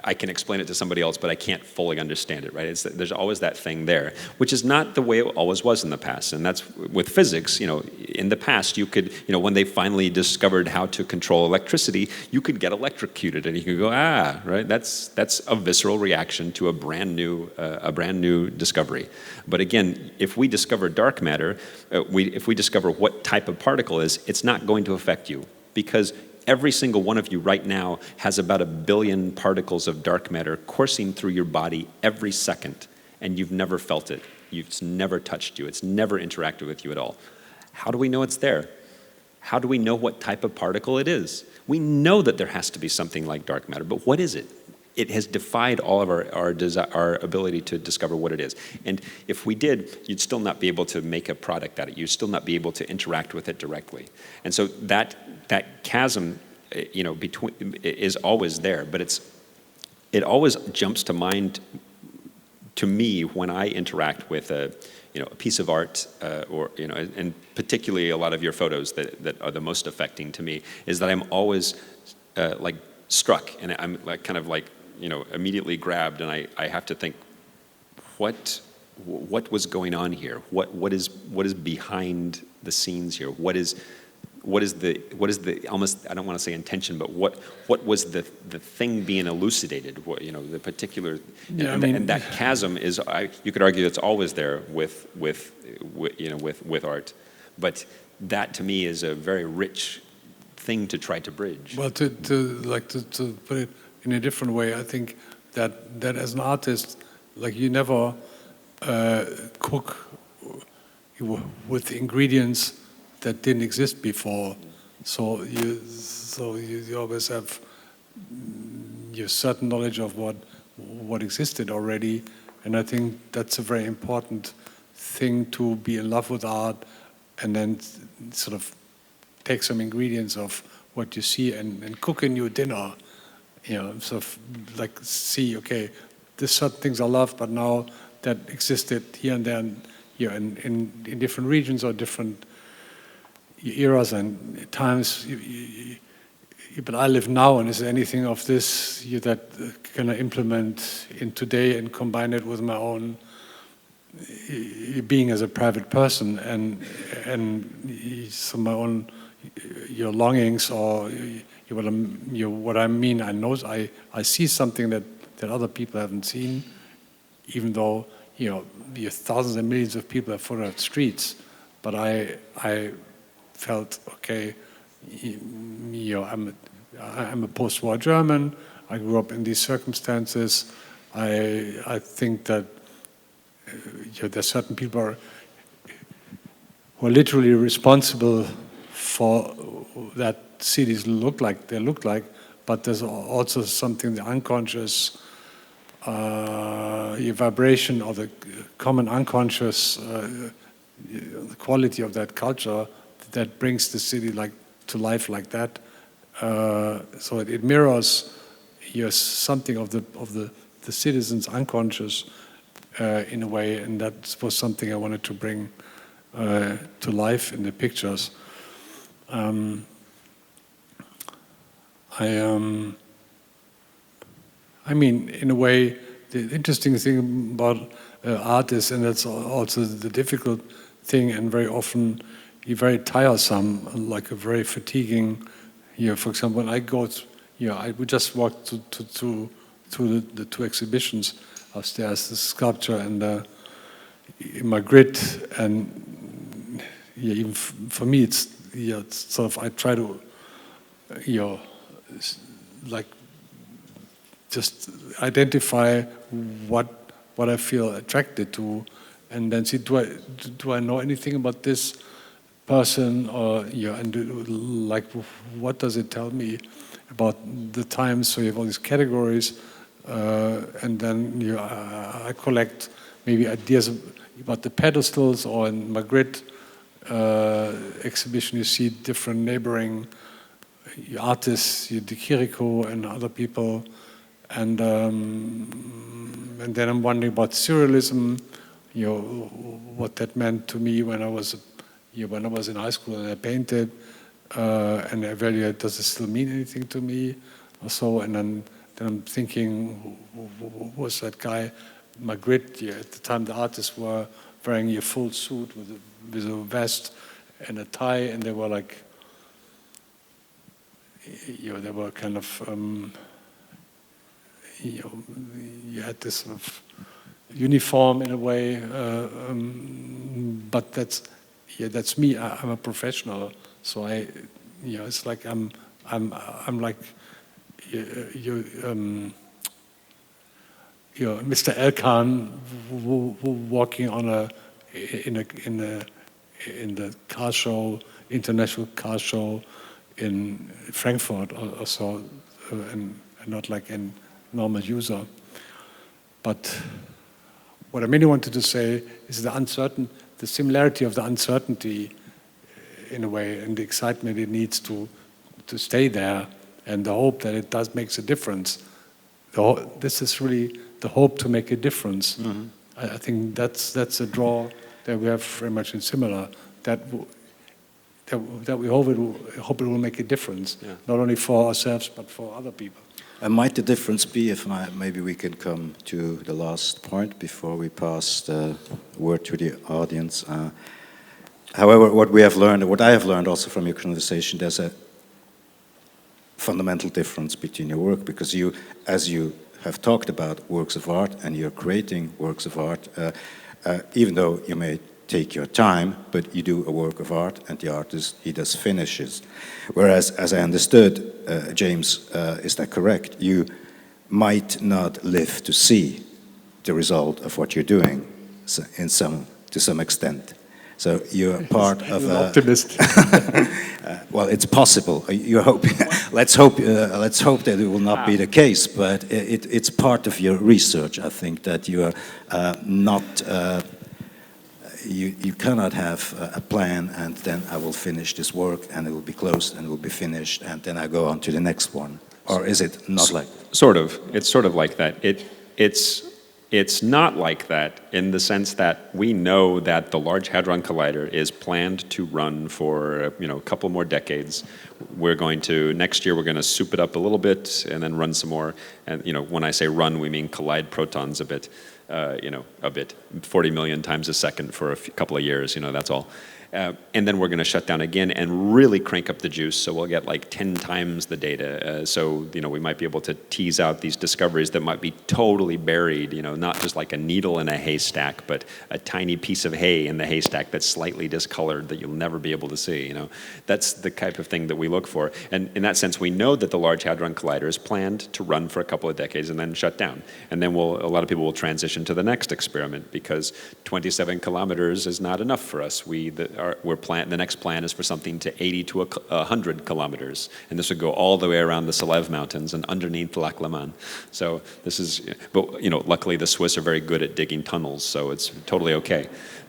I can explain it to somebody else, but I can't fully understand it, right? There's always that thing there, which is not the way it always was in the past. And that's with physics, in the past you could, when they finally discovered how to control electricity, you could get electrocuted and you could go, right? That's a visceral reaction to a brand new discovery. But again, if we discover dark matter, if we discover what type of particle is, it's not going to affect you, because every single one of you right now has about 1 billion particles of dark matter coursing through your body every second, and you've never felt it. It's never touched you. It's never interacted with you at all. How do we know it's there? How do we know what type of particle it is? We know that there has to be something like dark matter, but what is it? It has defied all of our ability to discover what it is. And if we did, you'd still not be able to make a product out of it. You'd still not be able to interact with it directly. And so that chasm, between is always there, but it always jumps to mind to me when I interact with a piece of art, and particularly a lot of your photos that are the most affecting to me, is that I'm always struck, and I'm immediately grabbed, and I have to think, what was going on here? What is behind the scenes here? What is the almost, I don't want to say intention, but what was the thing being elucidated? The particular, and that chasm is, you could argue that's always there with art, but that to me is a very rich thing to try to bridge. Well, to put it in a different way, I think that as an artist, you never cook with ingredients that didn't exist before. So you always have your certain knowledge of what existed already, and I think that's a very important thing, to be in love with art and then sort of take some ingredients of what you see and cook a new dinner, sort of see, okay, there's certain things I love, but now that existed here and there, and, in different regions or different eras and times. But I live now, and is there anything of this that can I implement in today and combine it with my own being as a private person and so my own your longings, or what I mean. I know I see something that other people haven't seen, even though thousands and millions of people have photographed streets. But I felt, okay, I'm a post-war German. I grew up in these circumstances. I think that there's certain people who are literally responsible for that cities look like they look like, but there's also something, the unconscious vibration or the common unconscious the quality of that culture that brings the city to life like that. So it mirrors something of the citizens' unconscious in a way, and that was something I wanted to bring to life in the pictures. I mean, in a way, the interesting thing about art is, and that's also the difficult thing, and very often very tiresome, like a very fatiguing. For example, when I go, I would just walk to the two exhibitions upstairs, the sculpture and in my grid, and even for me, it's sort of, I try to, just identify what I feel attracted to, and then see, do I know anything about this person, or and like what does it tell me about the times? So you have all these categories, and then I collect maybe ideas about the pedestals, or in Magritte exhibition you see different neighboring artists, De Chirico and other people, and then I'm wondering about surrealism, what that meant to me when I was in high school and I painted, and I evaluate, does it still mean anything to me, or so? And then I'm thinking, who was that guy, Magritte? At the time, the artists were wearing a full suit with a vest and a tie, and they were like, they were kind of, you had this sort of uniform in a way, but that's me. I'm a professional, so it's like I'm like Mr. Elkan walking in the car show, international car show in Frankfurt or so, and not like a normal user. But what I mainly wanted to say is the similarity of the uncertainty, in a way, and the excitement it needs to stay there, and the hope that it makes a difference. This is really the hope to make a difference. Mm-hmm. I think that's a draw that we have very much in similar. That we hope it will make a difference, not only for ourselves but for other people. And might the difference be, maybe we can come to the last point before we pass the word to the audience. However, what I have learned also from your conversation, there's a fundamental difference between your work, because as you have talked about works of art and you're creating works of art, even though you may take your time, but you do a work of art and the artist, he does finishes. Whereas, as I understood, James, is that correct? You might not live to see the result of what you're doing to some extent. So you're part of an optimist. Well, it's possible. You're hoping. Let's hope that it will not be the case. But it's part of your research. I think that you are not. You cannot have a plan and then I will finish this work and it will be closed and it will be finished and then I go on to the next one. Or is it not like that? Sort of. It's sort of like that. It's not like that in the sense that we know that the Large Hadron Collider is planned to run for a couple more decades. Next year we're going to soup it up a little bit and then run some more. And when I say run, we mean collide protons a bit. A bit, 40 million times a second for a couple of years, that's all. And then we're going to shut down again and really crank up the juice, so we'll get like 10 times the data. So we might be able to tease out these discoveries that might be totally buried, not just like a needle in a haystack, but a tiny piece of hay in the haystack that's slightly discolored that you'll never be able to see. That's the type of thing that we look for. And in that sense, we know that the Large Hadron Collider is planned to run for a couple of decades and then shut down. And then a lot of people will transition to the next experiment, because 27 kilometers is not enough for us. The next plan is for something to 80 to 100 kilometers, and this would go all the way around the Salev Mountains and underneath Lac Leman. So luckily the Swiss are very good at digging tunnels, so it's totally okay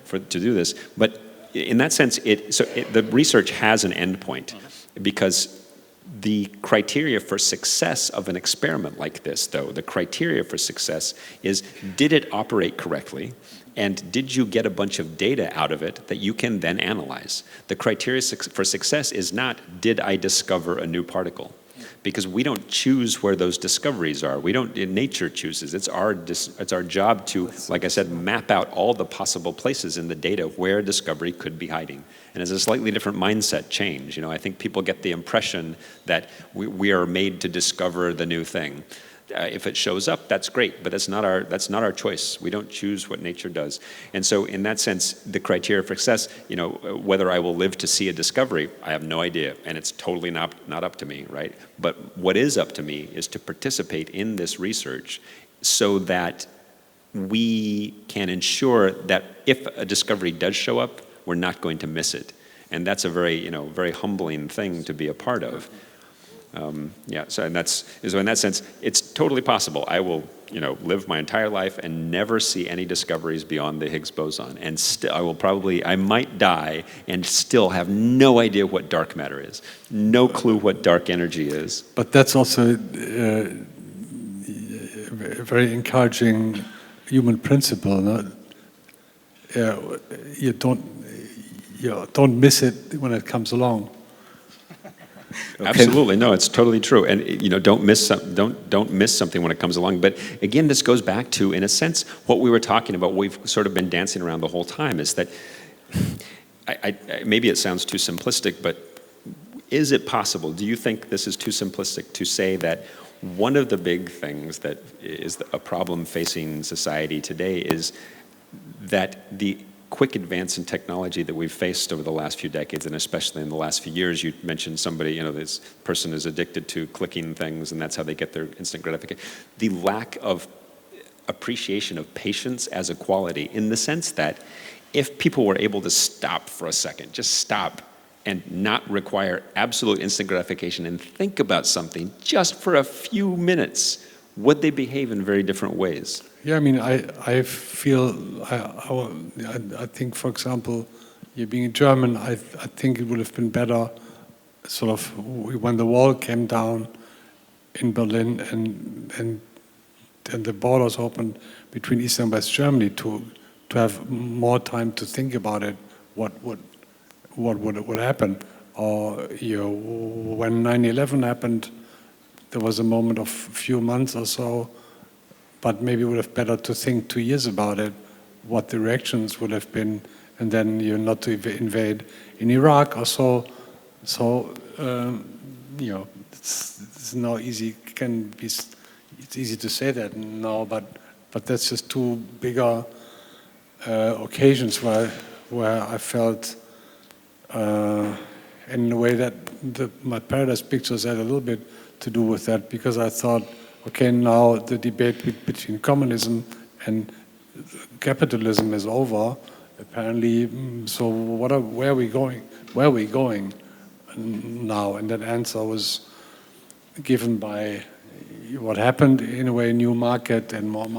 to do this. But in that sense, the research has an endpoint, because the criteria for success of an experiment like this, though, the criteria for success is, did it operate correctly? And did you get a bunch of data out of it that you can then analyze? The criteria for success is not, did I discover a new particle? Because we don't choose where those discoveries are. Nature chooses. It's our job to, like I said, map out all the possible places in the data where a discovery could be hiding. And it's a slightly different mindset change. I think people get the impression that we are made to discover the new thing. If it shows up, that's great, but that's not our choice. We don't choose what nature does. And so in that sense, the criteria for success, whether I will live to see a discovery, I have no idea, and it's totally not up to me, right? But what is up to me is to participate in this research so that we can ensure that if a discovery does show up, we're not going to miss it. And that's a very, very humbling thing to be a part of. So in that sense, it's totally possible. I will, live my entire life and never see any discoveries beyond the Higgs boson. And I might die and still have no idea what dark matter is, no clue what dark energy is. But that's also a very encouraging human principle. No? You don't miss it when it comes along. Okay. Absolutely, no, it's totally true, and don't miss something when it comes along. But again, this goes back to, in a sense, what we were talking about. We've sort of been dancing around the whole time. Is that maybe it sounds too simplistic, but is it possible? Do you think this is too simplistic to say that one of the big things that is a problem facing society today is that the quick advance in technology that we've faced over the last few decades, and especially in the last few years? You mentioned somebody, this person is addicted to clicking things, and that's how they get their instant gratification. The lack of appreciation of patience as a quality, in the sense that if people were able to stop for a second, just stop, and not require absolute instant gratification and think about something just for a few minutes, would they behave in very different ways? Yeah, I mean, I think, for example, you being German, I think it would have been better, sort of, when the wall came down in Berlin and the borders opened between East and West Germany, to have more time to think about it, what would happen. Or when 9/11 happened, there was a moment of a few months or so, but maybe it would have been better to think 2 years about it, what the reactions would have been, and then not to invade in Iraq or so. It's now easy. It's easy to say that now, but that's just two bigger occasions where I felt, in a way, that my Paradise Pictures had a little bit to do with that, because I thought, okay, now the debate between communism and capitalism is over, apparently. So where are we going? Where are we going now? And that answer was given by what happened, in a way, new market and more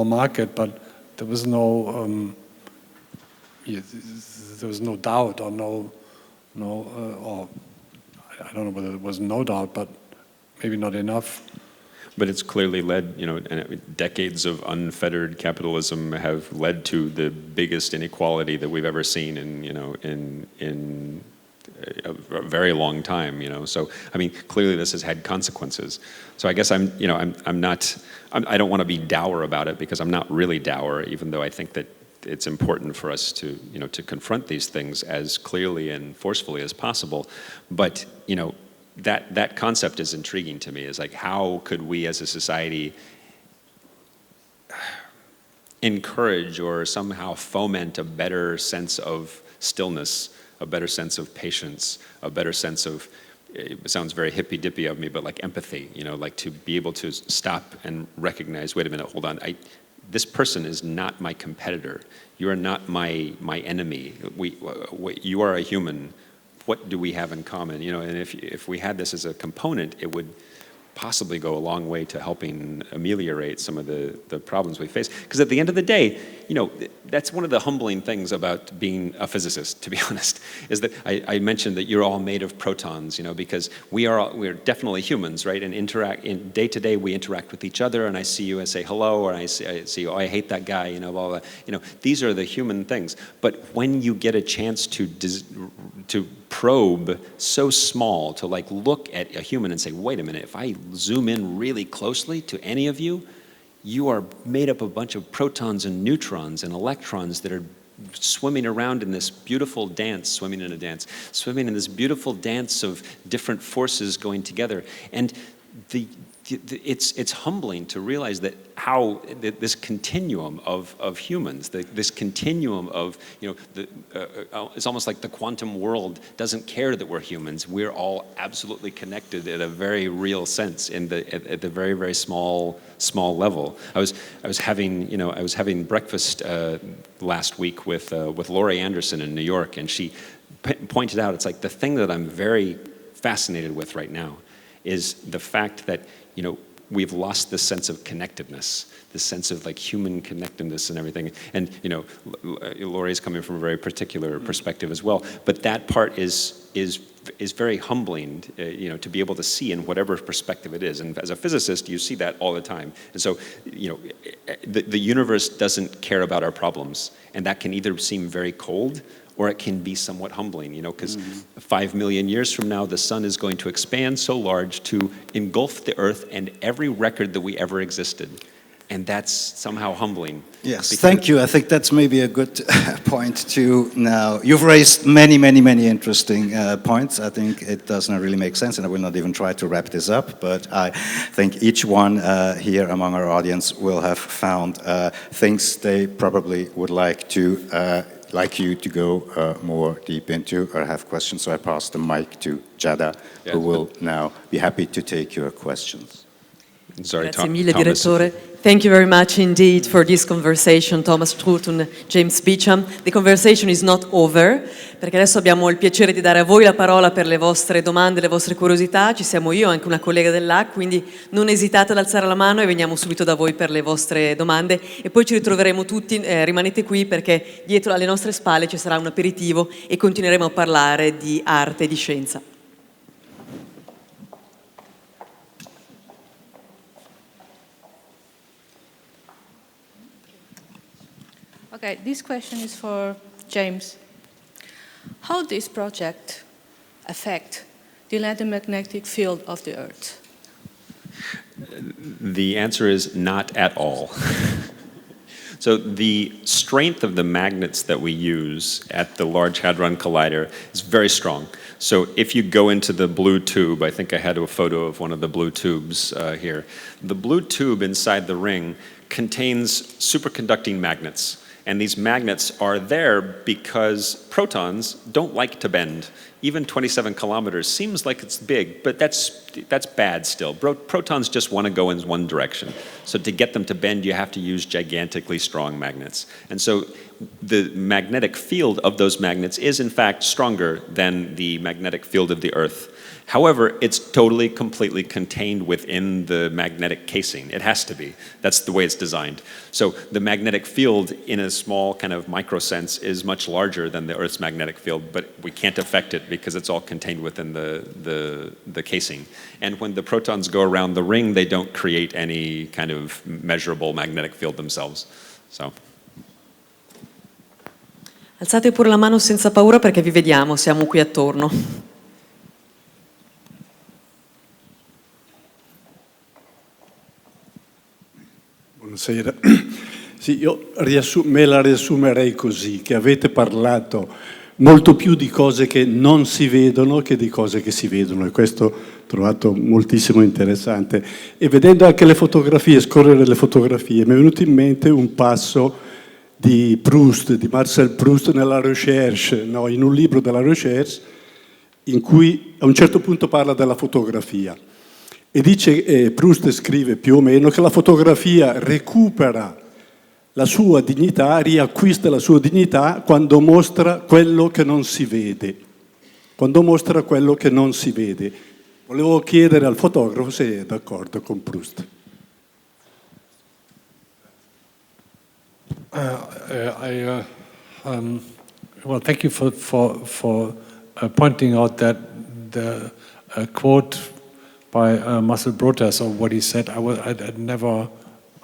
market, but there was no doubt, or or I don't know whether there was no doubt, but maybe not enough. But it's clearly led, and decades of unfettered capitalism have led to the biggest inequality that we've ever seen in a very long time. So I mean, clearly this has had consequences. So I guess I don't want to be dour about it, because I'm not really dour, even though I think that it's important for us to confront these things as clearly and forcefully as possible. But that concept is intriguing to me. Is like, how could we as a society encourage or somehow foment a better sense of stillness, a better sense of patience, a better sense of, it sounds very hippy-dippy of me, but like empathy, like to be able to stop and recognize, wait a minute, hold on, this person is not my competitor. You are not my enemy. You are a human. What do we have in common? And if we had this as a component, it would possibly go a long way to helping ameliorate some of the problems we face. Because at the end of the day, that's one of the humbling things about being a physicist, to be honest, is that I mentioned that you're all made of protons, because we're definitely humans, right? And in day to day, we interact with each other, and I see you and say hello, or I see, oh, I hate that guy, blah, blah, blah. These are the human things. But when you get a chance to probe so small, to like look at a human and say, wait a minute, if I zoom in really closely to any of you, you are made up of a bunch of protons and neutrons and electrons that are swimming around in this beautiful dance, swimming in this beautiful dance of different forces going together. And it's humbling to realize that how this continuum of humans, this continuum of, it's almost like the quantum world doesn't care that we're humans. We're all absolutely connected at a very real sense at the very, very small level. I was having breakfast last week with Laurie Anderson in New York, and she pointed out, it's like the thing that I'm very fascinated with right now is the fact that we've lost this sense of connectedness, this sense of like human connectedness and everything. And Laurie's coming from a very particular perspective as well. But that part is very humbling, to be able to see in whatever perspective it is. And as a physicist, you see that all the time. And so, the universe doesn't care about our problems, and that can either seem very cold, or it can be somewhat humbling, because 5 million years from now, the sun is going to expand so large to engulf the Earth and every record that we ever existed. And that's somehow humbling. Yes, thank you. I think that's maybe a good point to now. You've raised many, many, many interesting points. I think it does not really make sense, and I will not even try to wrap this up, but I think each one here among our audience will have found things they probably would like you to go more deep into or have questions. So I pass the mic to Giada, who will now be happy to take your questions. Sorry, Grazie mille, Direttore. Thank you very much indeed for this conversation, Thomas Struth and James Beacham. The conversation is not over, perché adesso abbiamo il piacere di dare a voi la parola per le vostre domande, le vostre curiosità. Ci siamo io e anche una collega dell'AC, quindi non esitate ad alzare la mano e veniamo subito da voi per le vostre domande. E poi ci ritroveremo tutti, rimanete qui perché dietro alle nostre spalle ci sarà un aperitivo e continueremo a parlare di arte e di scienza. Okay, this question is for James. How does this project affect the electromagnetic field of the Earth? The answer is not at all. So the strength of the magnets that we use at the Large Hadron Collider is very strong. So if you go into the blue tube, I think I had a photo of one of the blue tubes here. The blue tube inside the ring contains superconducting magnets. And these magnets are there because protons don't like to bend. Even 27 kilometers seems like it's big, but that's bad still. Protons just want to go in one direction. So to get them to bend, you have to use gigantically strong magnets. And so the magnetic field of those magnets is in fact stronger than the magnetic field of the Earth. However, it's totally, completely contained within the magnetic casing. It has to be. That's the way it's designed. So the magnetic field, in a small kind of micro sense, is much larger than the Earth's magnetic field, but we can't affect it because it's all contained within the casing. And when the protons go around the ring, they don't create any kind of measurable magnetic field themselves. So. Alzate pure la mano senza paura perché vi vediamo, siamo qui attorno. Buonasera. Sì, io me la riassumerei così, che avete parlato molto più di cose che non si vedono che di cose che si vedono, e questo ho trovato moltissimo interessante. E vedendo anche le fotografie, scorrere le fotografie, mi è venuto in mente un passo di Proust, di Marcel Proust nella Recherche, no? In un libro della Recherche, in cui a un certo punto parla della fotografia. E dice, Proust scrive più o meno, che la fotografia recupera la sua dignità, riacquista la sua dignità quando mostra quello che non si vede. Quando mostra quello che non si vede. Volevo chiedere al fotografo se è d'accordo con Proust. Well, thank you for pointing out that the quote by Marcel Proust, or what he said. I never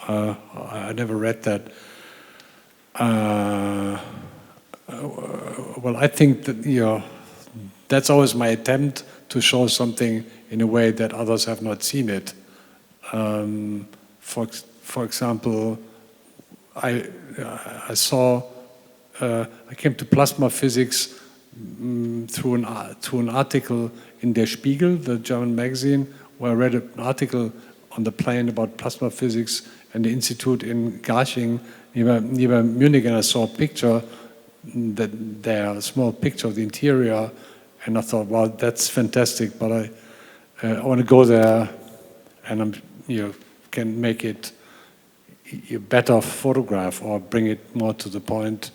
read that. Well, I think that that's always my attempt to show something in a way that others have not seen it. For example, I came to plasma physics through an article in Der Spiegel, the German magazine, where I read an article on the plane about plasma physics and the institute in Garching near Munich, and I saw a picture, a small picture of the interior, and I thought, wow, that's fantastic, but I want to go there, and can make it a better photograph or bring it more to the point.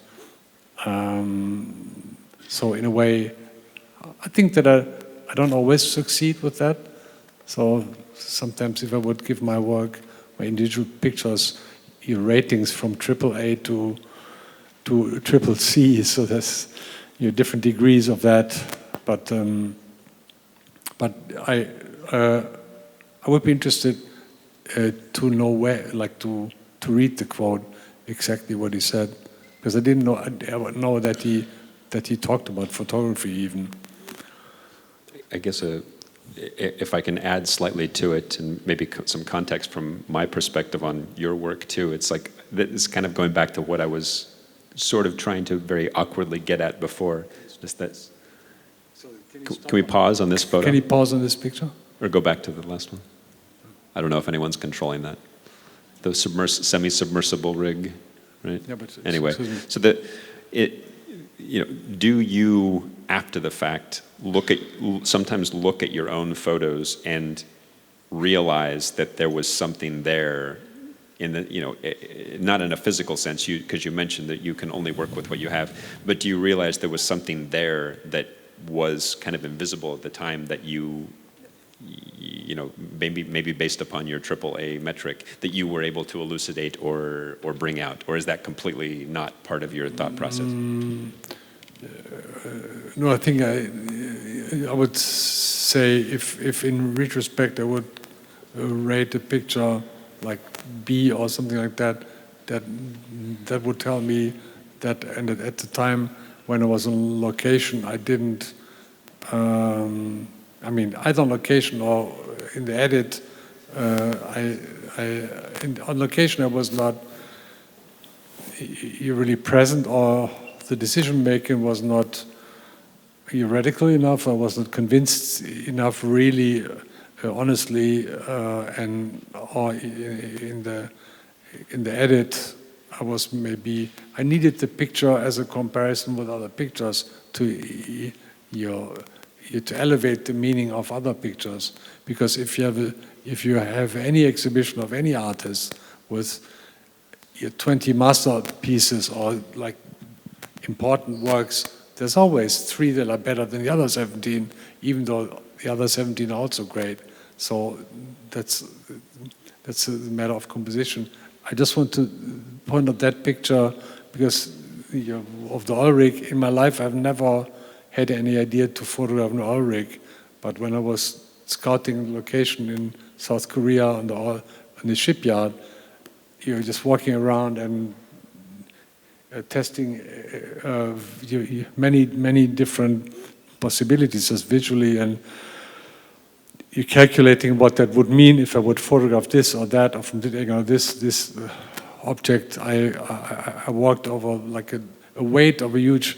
So in a way, I think that I don't always succeed with that. So sometimes if I would give my work, my individual pictures, ratings from AAA to CCC, so there's different degrees of that. But I would be interested to know where, like to read the quote exactly what he said, because I didn't know that he talked about photography even. I guess if I can add slightly to it, and maybe some context from my perspective on your work too, it's like it's kind of going back to what I was sort of trying to very awkwardly get at before. Just that. Can we pause on this photo? Can you pause on this picture? Or go back to the last one? I don't know if anyone's controlling that. The semi-submersible rig, right? Yeah, but anyway, so do you, after the fact, sometimes look at your own photos and realize that there was something there in the, not in a physical sense, because you mentioned that you can only work with what you have, but do you realize there was something there that was kind of invisible at the time that maybe based upon your AAA metric, that you were able to elucidate or bring out? Or is that completely not part of your thought process? No, I think I would say if in retrospect I would rate a picture like B or something like that, that would tell me that, and at the time when I was on location, I didn't, either on location or in the edit, on location I was not really present, or the decision making was not radical enough. I was not convinced enough, really, honestly, or in the edit, I needed the picture as a comparison with other pictures to elevate the meaning of other pictures. Because if you have any exhibition of any artist with 20 masterpieces or like important works, there's always 3 that are better than the other 17, even though the other 17 are also great. So that's a matter of composition. I just want to point out that picture because of the oil rig. In my life, I've never had any idea to photograph an oil rig, but when I was scouting location in South Korea on the shipyard, just walking around and testing many different possibilities just visually, and you're calculating what that would mean if I would photograph this or that, or from this object. I walked over like a weight of a huge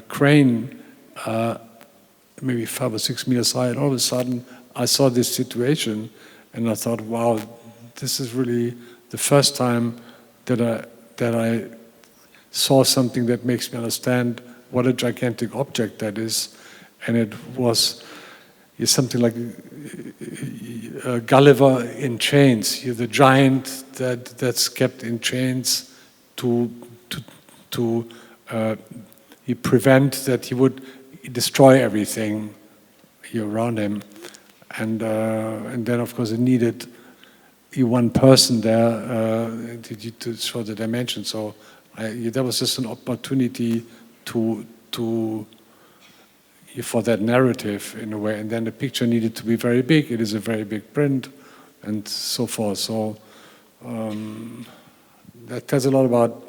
crane, maybe 5 or 6 meters high, and all of a sudden I saw this situation, and I thought, wow, this is really the first time that I saw something that makes me understand what a gigantic object that is. And it was something like Gulliver in chains. You're the giant that's kept in chains to prevent that he would destroy everything around him. And then, of course, it needed one person there to show the dimension. So there was just an opportunity for that narrative in a way. And then the picture needed to be very big. It is a very big print, and so forth. So that tells a lot about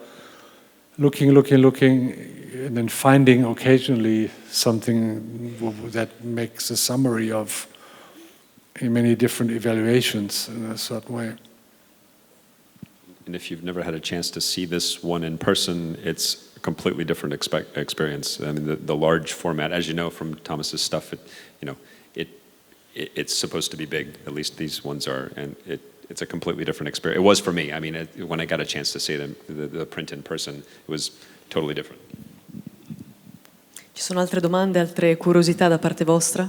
looking, and then finding occasionally something that makes a summary of many different evaluations in a certain way. And if you've never had a chance to see this one in person, it's a completely different experience. I mean, the large format, as you know from Thomas's stuff, it's supposed to be big. At least these ones are, and it's a completely different experience. It was for me. I mean, when I got a chance to see the print in person, it was totally different. Ci sono altre domande, altre curiosità da parte vostra?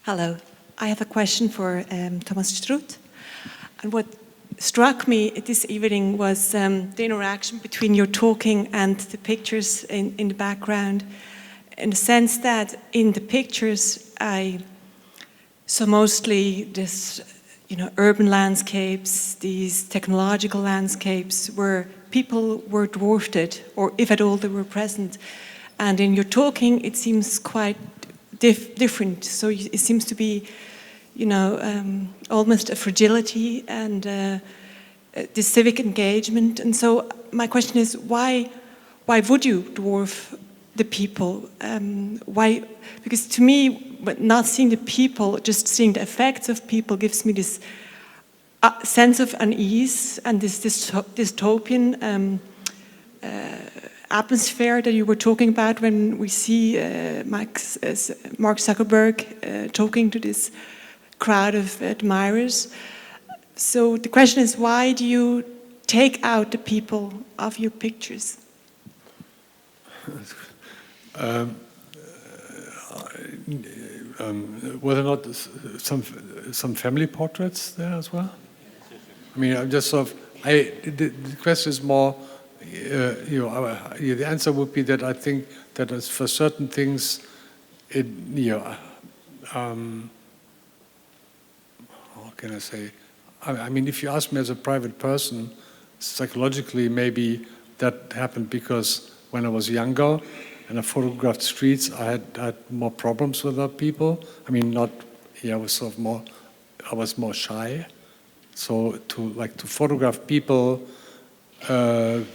Hello. I have a question for Thomas Struth. And what struck me this evening was the interaction between your talking and the pictures in the background, in the sense that in the pictures I saw mostly this, urban landscapes, these technological landscapes where people were dwarfed, or if at all they were present. And in your talking, it seems quite different. So it seems to be, almost a fragility and this civic engagement. And so my question is, why would you dwarf the people? Why? Because to me, not seeing the people, just seeing the effects of people gives me this sense of unease and this dystopian atmosphere that you were talking about when we see Mark Zuckerberg talking to this crowd of admirers. So the question is, why do you take out the people of your pictures? Were there not some family portraits there as well? I mean, I'm just sort of. The question is more. The answer would be that I think that for certain things, how can I say? I mean, if you ask me as a private person, psychologically, maybe that happened because when I was younger and I photographed streets, I had more problems with other people. I mean, I was more shy. So to photograph people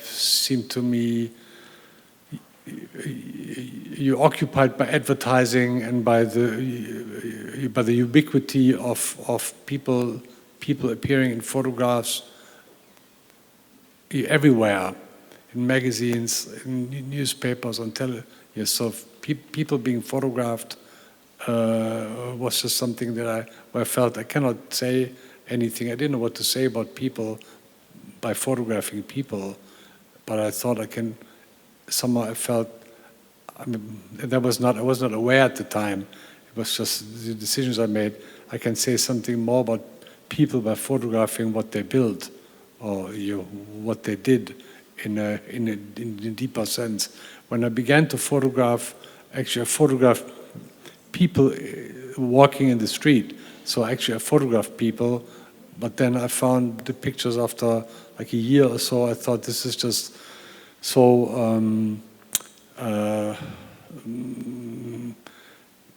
seemed to me you're occupied by advertising and by the ubiquity of people appearing in photographs everywhere, in magazines, in newspapers, on television. So people being photographed was just something that where I felt I cannot say anything. I didn't know what to say about people by photographing people, but I thought I can. Somehow I felt. I mean, I was not aware at the time. It was just the decisions I made. I can say something more about people by photographing what they built or what they did in a deeper sense. When I began to photograph, actually I photographed people walking in the street. So actually I photographed people, but then I found the pictures after like a year or so. I thought this is just so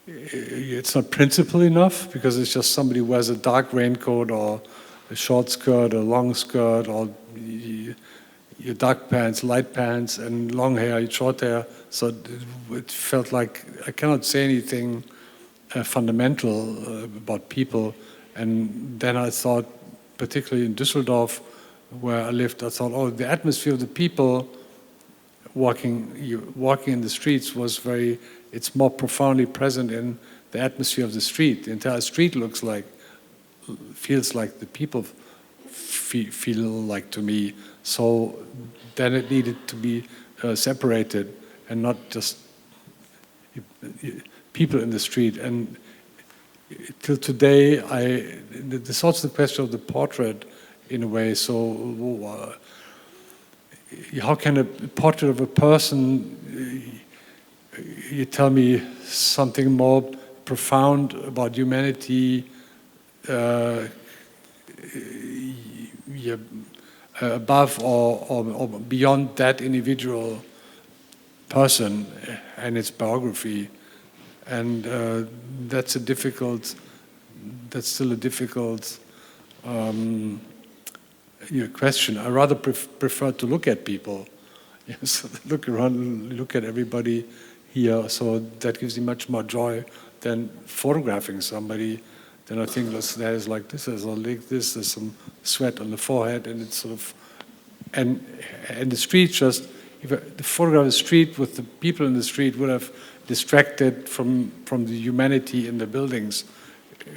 it's not principled enough because it's just somebody wears a dark raincoat or a short skirt or long skirt or your dark pants, light pants, and long hair, short hair. So it felt like I cannot say anything fundamental about people. And then I thought, particularly in Düsseldorf, where I lived, I thought, oh, the atmosphere of the people walking in the streets was it's more profoundly present in the atmosphere of the street. The entire street feels like the people feel like to me. So then it needed to be separated and not just people in the street. And till today, this also the question of the portrait in a way. So how can a portrait of a person, you tell me something more profound about humanity, above or beyond that individual person and its biography, and that's still a difficult question. I rather prefer to look at people, look around, look at everybody here. So that gives me much more joy than photographing somebody. Then I think there's like this, there's a leg, there's some sweat on the forehead, and it's sort of, and the street just, the photograph of the street with the people in the street would have distracted from the humanity in the buildings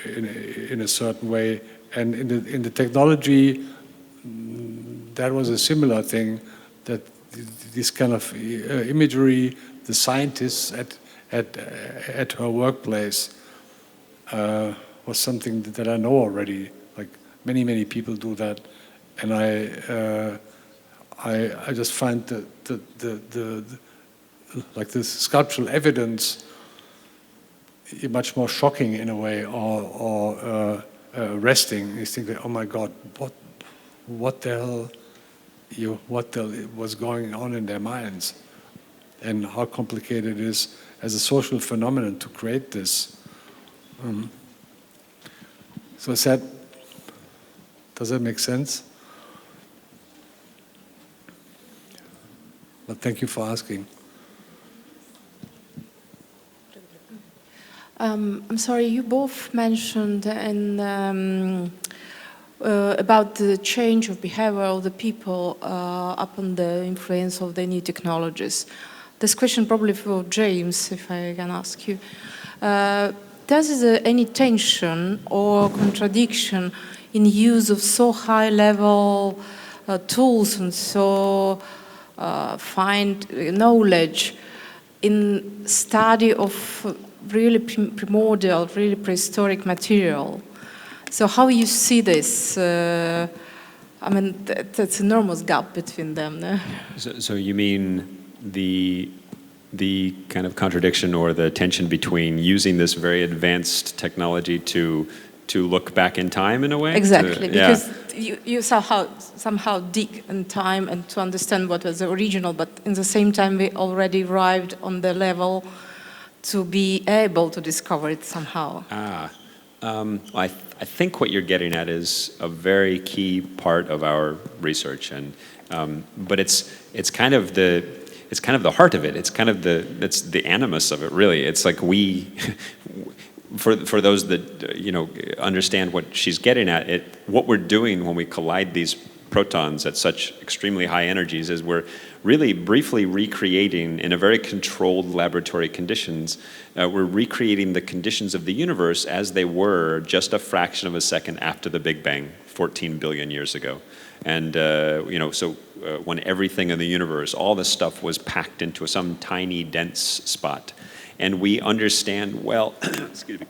in a certain way. And in the technology, that was a similar thing, that this kind of imagery, the scientists at her workplace was something that I know already. Like many people do that, and I just find like this sculptural evidence much more shocking in a way, or arresting. You think that, oh my God, what the hell was going on in their minds, and how complicated it is as a social phenomenon to create this. So does that make sense? But thank you for asking. I'm sorry, you both mentioned about the change of behavior of the people upon the influence of the new technologies. This question probably for James, if I can ask you. Does there any tension or contradiction in use of so high-level tools and so fine knowledge in study of really primordial, really prehistoric material? So how you see this? I mean, that's enormous gap between them. No? So you mean the kind of contradiction or the tension between using this very advanced technology to look back in time in a way? Exactly, because you somehow dig in time and to understand what was the original, but in the same time we already arrived on the level to be able to discover it somehow. I think what you're getting at is a very key part of our research, and but it's kind of the heart of it. It's kind of the animus of it, really. It's like for those that understand what she's getting at, what we're doing when we collide these protons at such extremely high energies is we're really briefly recreating, in a very controlled laboratory conditions, we're recreating the conditions of the universe as they were just a fraction of a second after the Big Bang, 14 billion years ago. And when everything in the universe, all this stuff was packed into some tiny, dense spot. And we understand, well, excuse me,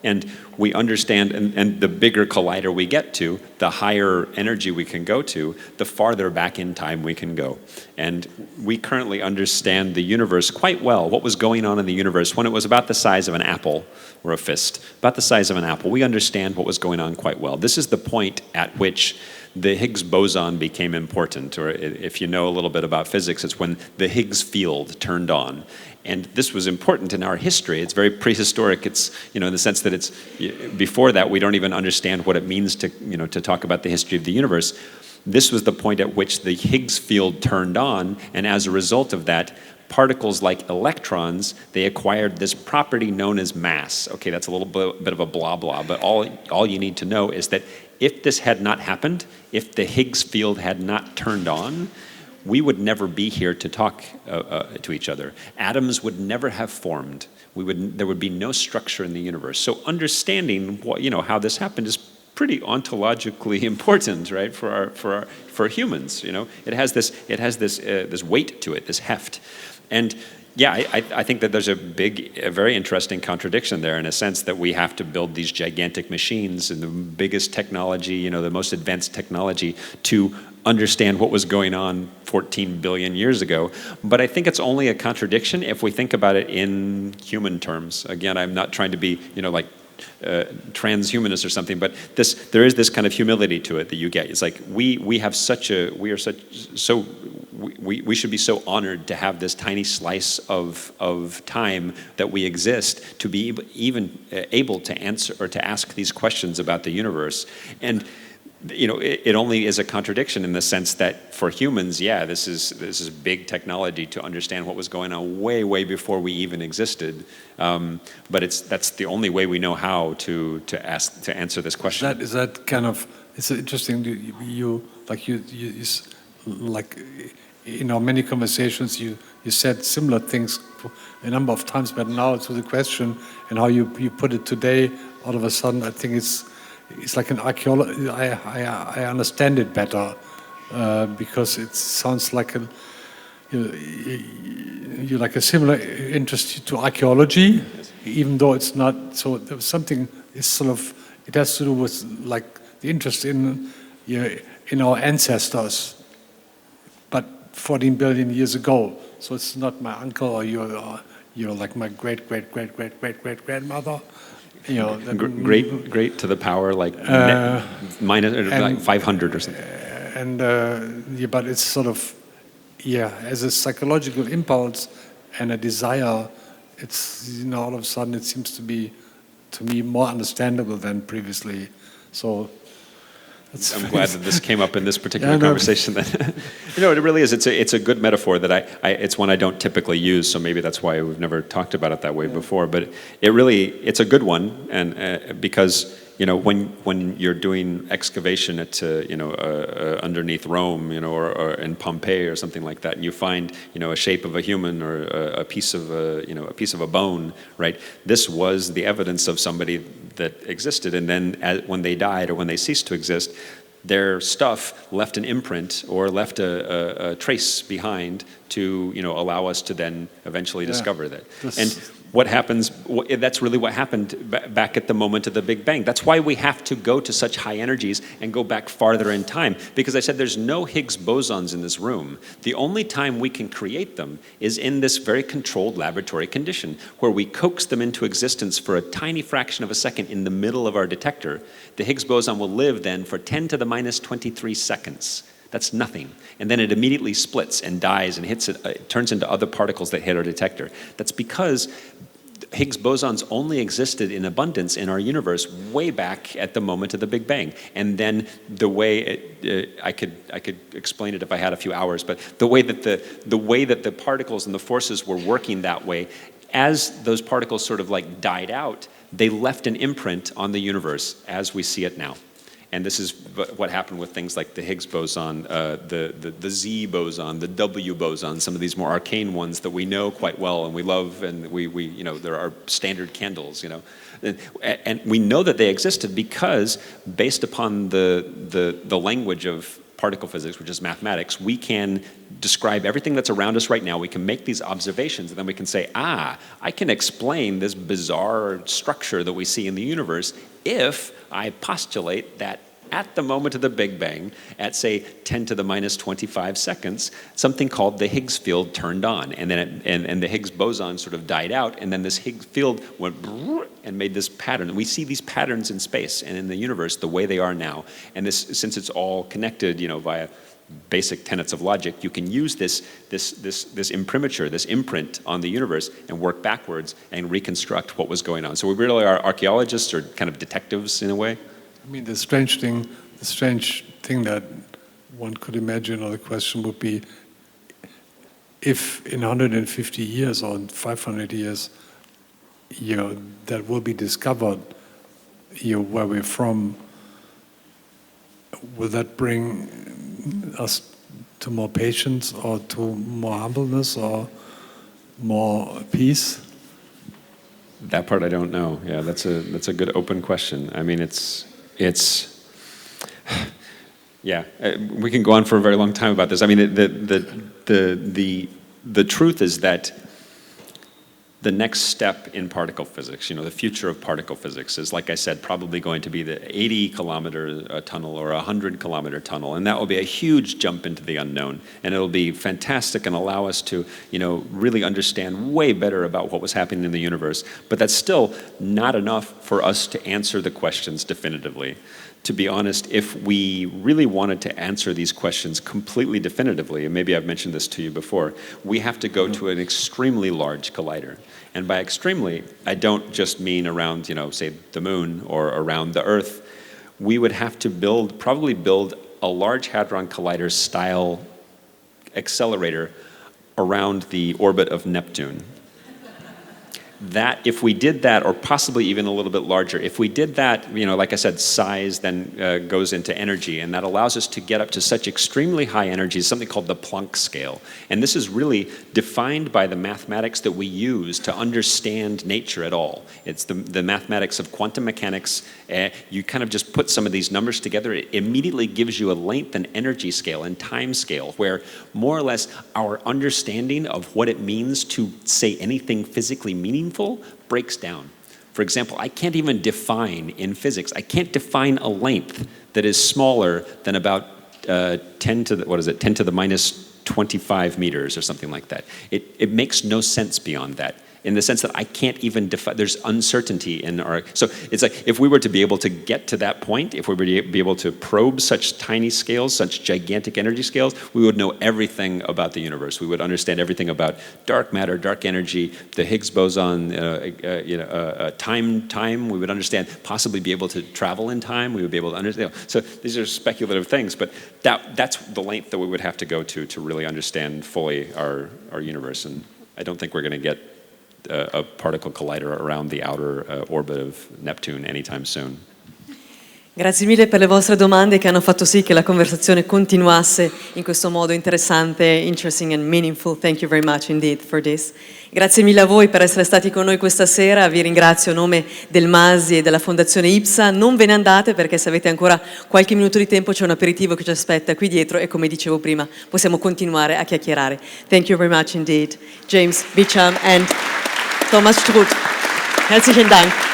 and we understand, and the bigger collider we get to, the higher energy we can go to, the farther back in time we can go. And we currently understand the universe quite well, what was going on in the universe when it was about the size of an apple, or a fist, about the size of an apple. We understand what was going on quite well. This is the point at which the Higgs boson became important, or if you know a little bit about physics, it's when the Higgs field turned on. And this was important in our history. It's very prehistoric. It's, in the sense that it's, before that, we don't even understand what it means to talk about the history of the universe. This was the point at which the Higgs field turned on, and as a result of that, particles like electrons, they acquired this property known as mass. Okay, that's a little bit of a blah blah, but all you need to know is that if this had not happened, if the Higgs field had not turned on, we would never be here to talk to each other. Atoms would never have formed. There would be no structure in the universe. So understanding how this happened is pretty ontologically important, right? For humans, it has this weight to it, this heft, and. Yeah, I think that there's a very interesting contradiction there, in a sense that we have to build these gigantic machines and the biggest technology, the most advanced technology, to understand what was going on 14 billion years ago. But I think it's only a contradiction if we think about it in human terms. Again, I'm not trying to be, transhumanist or something, but there is this kind of humility to it that you get. It's like we should be so honored to have this tiny slice of time that we exist, to be even able to answer or to ask these questions about the universe. And it only is a contradiction in the sense that for humans, this is big technology to understand what was going on way before we even existed. But that's the only way we know how to answer this question. Is that kind of, it's interesting. You in our many conversations, you said similar things a number of times, but now to the question and how you put it today, all of a sudden, I think it's like an archaeology. I understand it better because it sounds like you like a similar interest to archaeology, even though it's not. So there was something. It's sort of. It has to do with like the interest in our ancestors, but 14 billion years ago. So it's not my uncle or you're like my great grandmother. Great to the power like minus like 500 or something. And but it's sort of as a psychological impulse and a desire. It's all of a sudden it seems to be to me more understandable than previously. So. I'm glad that this came up in this particular conversation. Then, it really is. It's a good metaphor that it's one I don't typically use. So maybe that's why we've never talked about it that way before. But it's a good one, and because when you're doing excavation at underneath Rome, or in Pompeii or something like that, and you find a shape of a human or a piece of a bone, right? This was the evidence of somebody that existed, and then when they died or when they ceased to exist, their stuff left an imprint or left a trace behind to allow us to then eventually discover that. And what happens, that's really what happened back at the moment of the Big Bang. That's why we have to go to such high energies and go back farther in time. Because I said there's no Higgs bosons in this room. The only time we can create them is in this very controlled laboratory condition, where we coax them into existence for a tiny fraction of a second in the middle of our detector. The Higgs boson will live then for 10 to the minus 23 seconds. That's nothing. And then it immediately splits and dies and it turns into other particles that hit our detector. That's because Higgs bosons only existed in abundance in our universe way back at the moment of the Big Bang. And then the way I could explain it if I had a few hours, but the way that the particles and the forces were working that way, as those particles sort of like died out, they left an imprint on the universe as we see it now. And this is what happened with things like the Higgs boson, the Z boson, the W boson, some of these more arcane ones that we know quite well and we love, and we there are standard candles, and we know that they existed because, based upon the language of particle physics, which is mathematics, we can describe everything that's around us right now. We can make these observations, and then we can say, I can explain this bizarre structure that we see in the universe if I postulate that at the moment of the Big Bang, at say 10 to the minus 25 seconds, something called the Higgs field turned on, and then and the Higgs boson sort of died out, and then this Higgs field went and made this pattern. And we see these patterns in space and in the universe the way they are now. And this, since it's all connected, via basic tenets of logic, you can use this imprimatur, this imprint on the universe, and work backwards and reconstruct what was going on. So we really are archaeologists or kind of detectives in a way. I mean, the strange thing that one could imagine, or the question would be, if in 150 years or 500 years, that will be discovered, where we're from, will that bring us to more patience or to more humbleness or more peace? That part I don't know. Yeah, that's a good open question. I mean, it's yeah. We can go on for a very long time about this. I mean, the truth is that the next step in particle physics, the future of particle physics is, like I said, probably going to be the 80-kilometer tunnel or a 100-kilometer tunnel, and that will be a huge jump into the unknown, and it'll be fantastic and allow us to, really understand way better about what was happening in the universe. But that's still not enough for us to answer the questions definitively. To be honest, if we really wanted to answer these questions completely definitively, and maybe I've mentioned this to you before, we have to go to an extremely large collider. And by extremely, I don't just mean around, say, the moon or around the Earth. We would have to probably build a Large Hadron Collider style accelerator around the orbit of Neptune. that if we did that, or possibly even a little bit larger, if we did that, like I said, size then goes into energy, and that allows us to get up to such extremely high energies, something called the Planck scale. And this is really defined by the mathematics that we use to understand nature at all. It's the mathematics of quantum mechanics. You kind of just put some of these numbers together, it immediately gives you a length and energy scale and time scale where more or less our understanding of what it means to say anything physically meaningful breaks down. For example, I can't even define in physics, I can't define a length that is smaller than about 10 to the minus 25 meters or something like that. It makes no sense beyond that, in the sense that I can't even define, there's uncertainty in our, so it's like if we were to be able to get to that point, if we were to be able to probe such tiny scales, such gigantic energy scales, we would know everything about the universe. We would understand everything about dark matter, dark energy, the Higgs boson, time. We would understand, possibly be able to travel in time. We would be able to understand. So these are speculative things, but that's the length that we would have to go to really understand fully our universe. And I don't think we're going to get a particle collider around the outer orbit of Neptune anytime soon. Grazie mille per le vostre domande che hanno fatto sì che la conversazione continuasse in questo modo interessante, interesting and meaningful. Thank you very much indeed for this. Grazie mille a voi per essere stati con noi questa sera. Vi ringrazio a nome del MASI e della Fondazione IPSA. Non ve ne andate, perché se avete ancora qualche minuto di tempo c'è un aperitivo che ci aspetta qui dietro e, come dicevo prima, possiamo continuare a chiacchierare. Thank you very much indeed, James Beacham and Thomas Struth. Herzlichen Dank.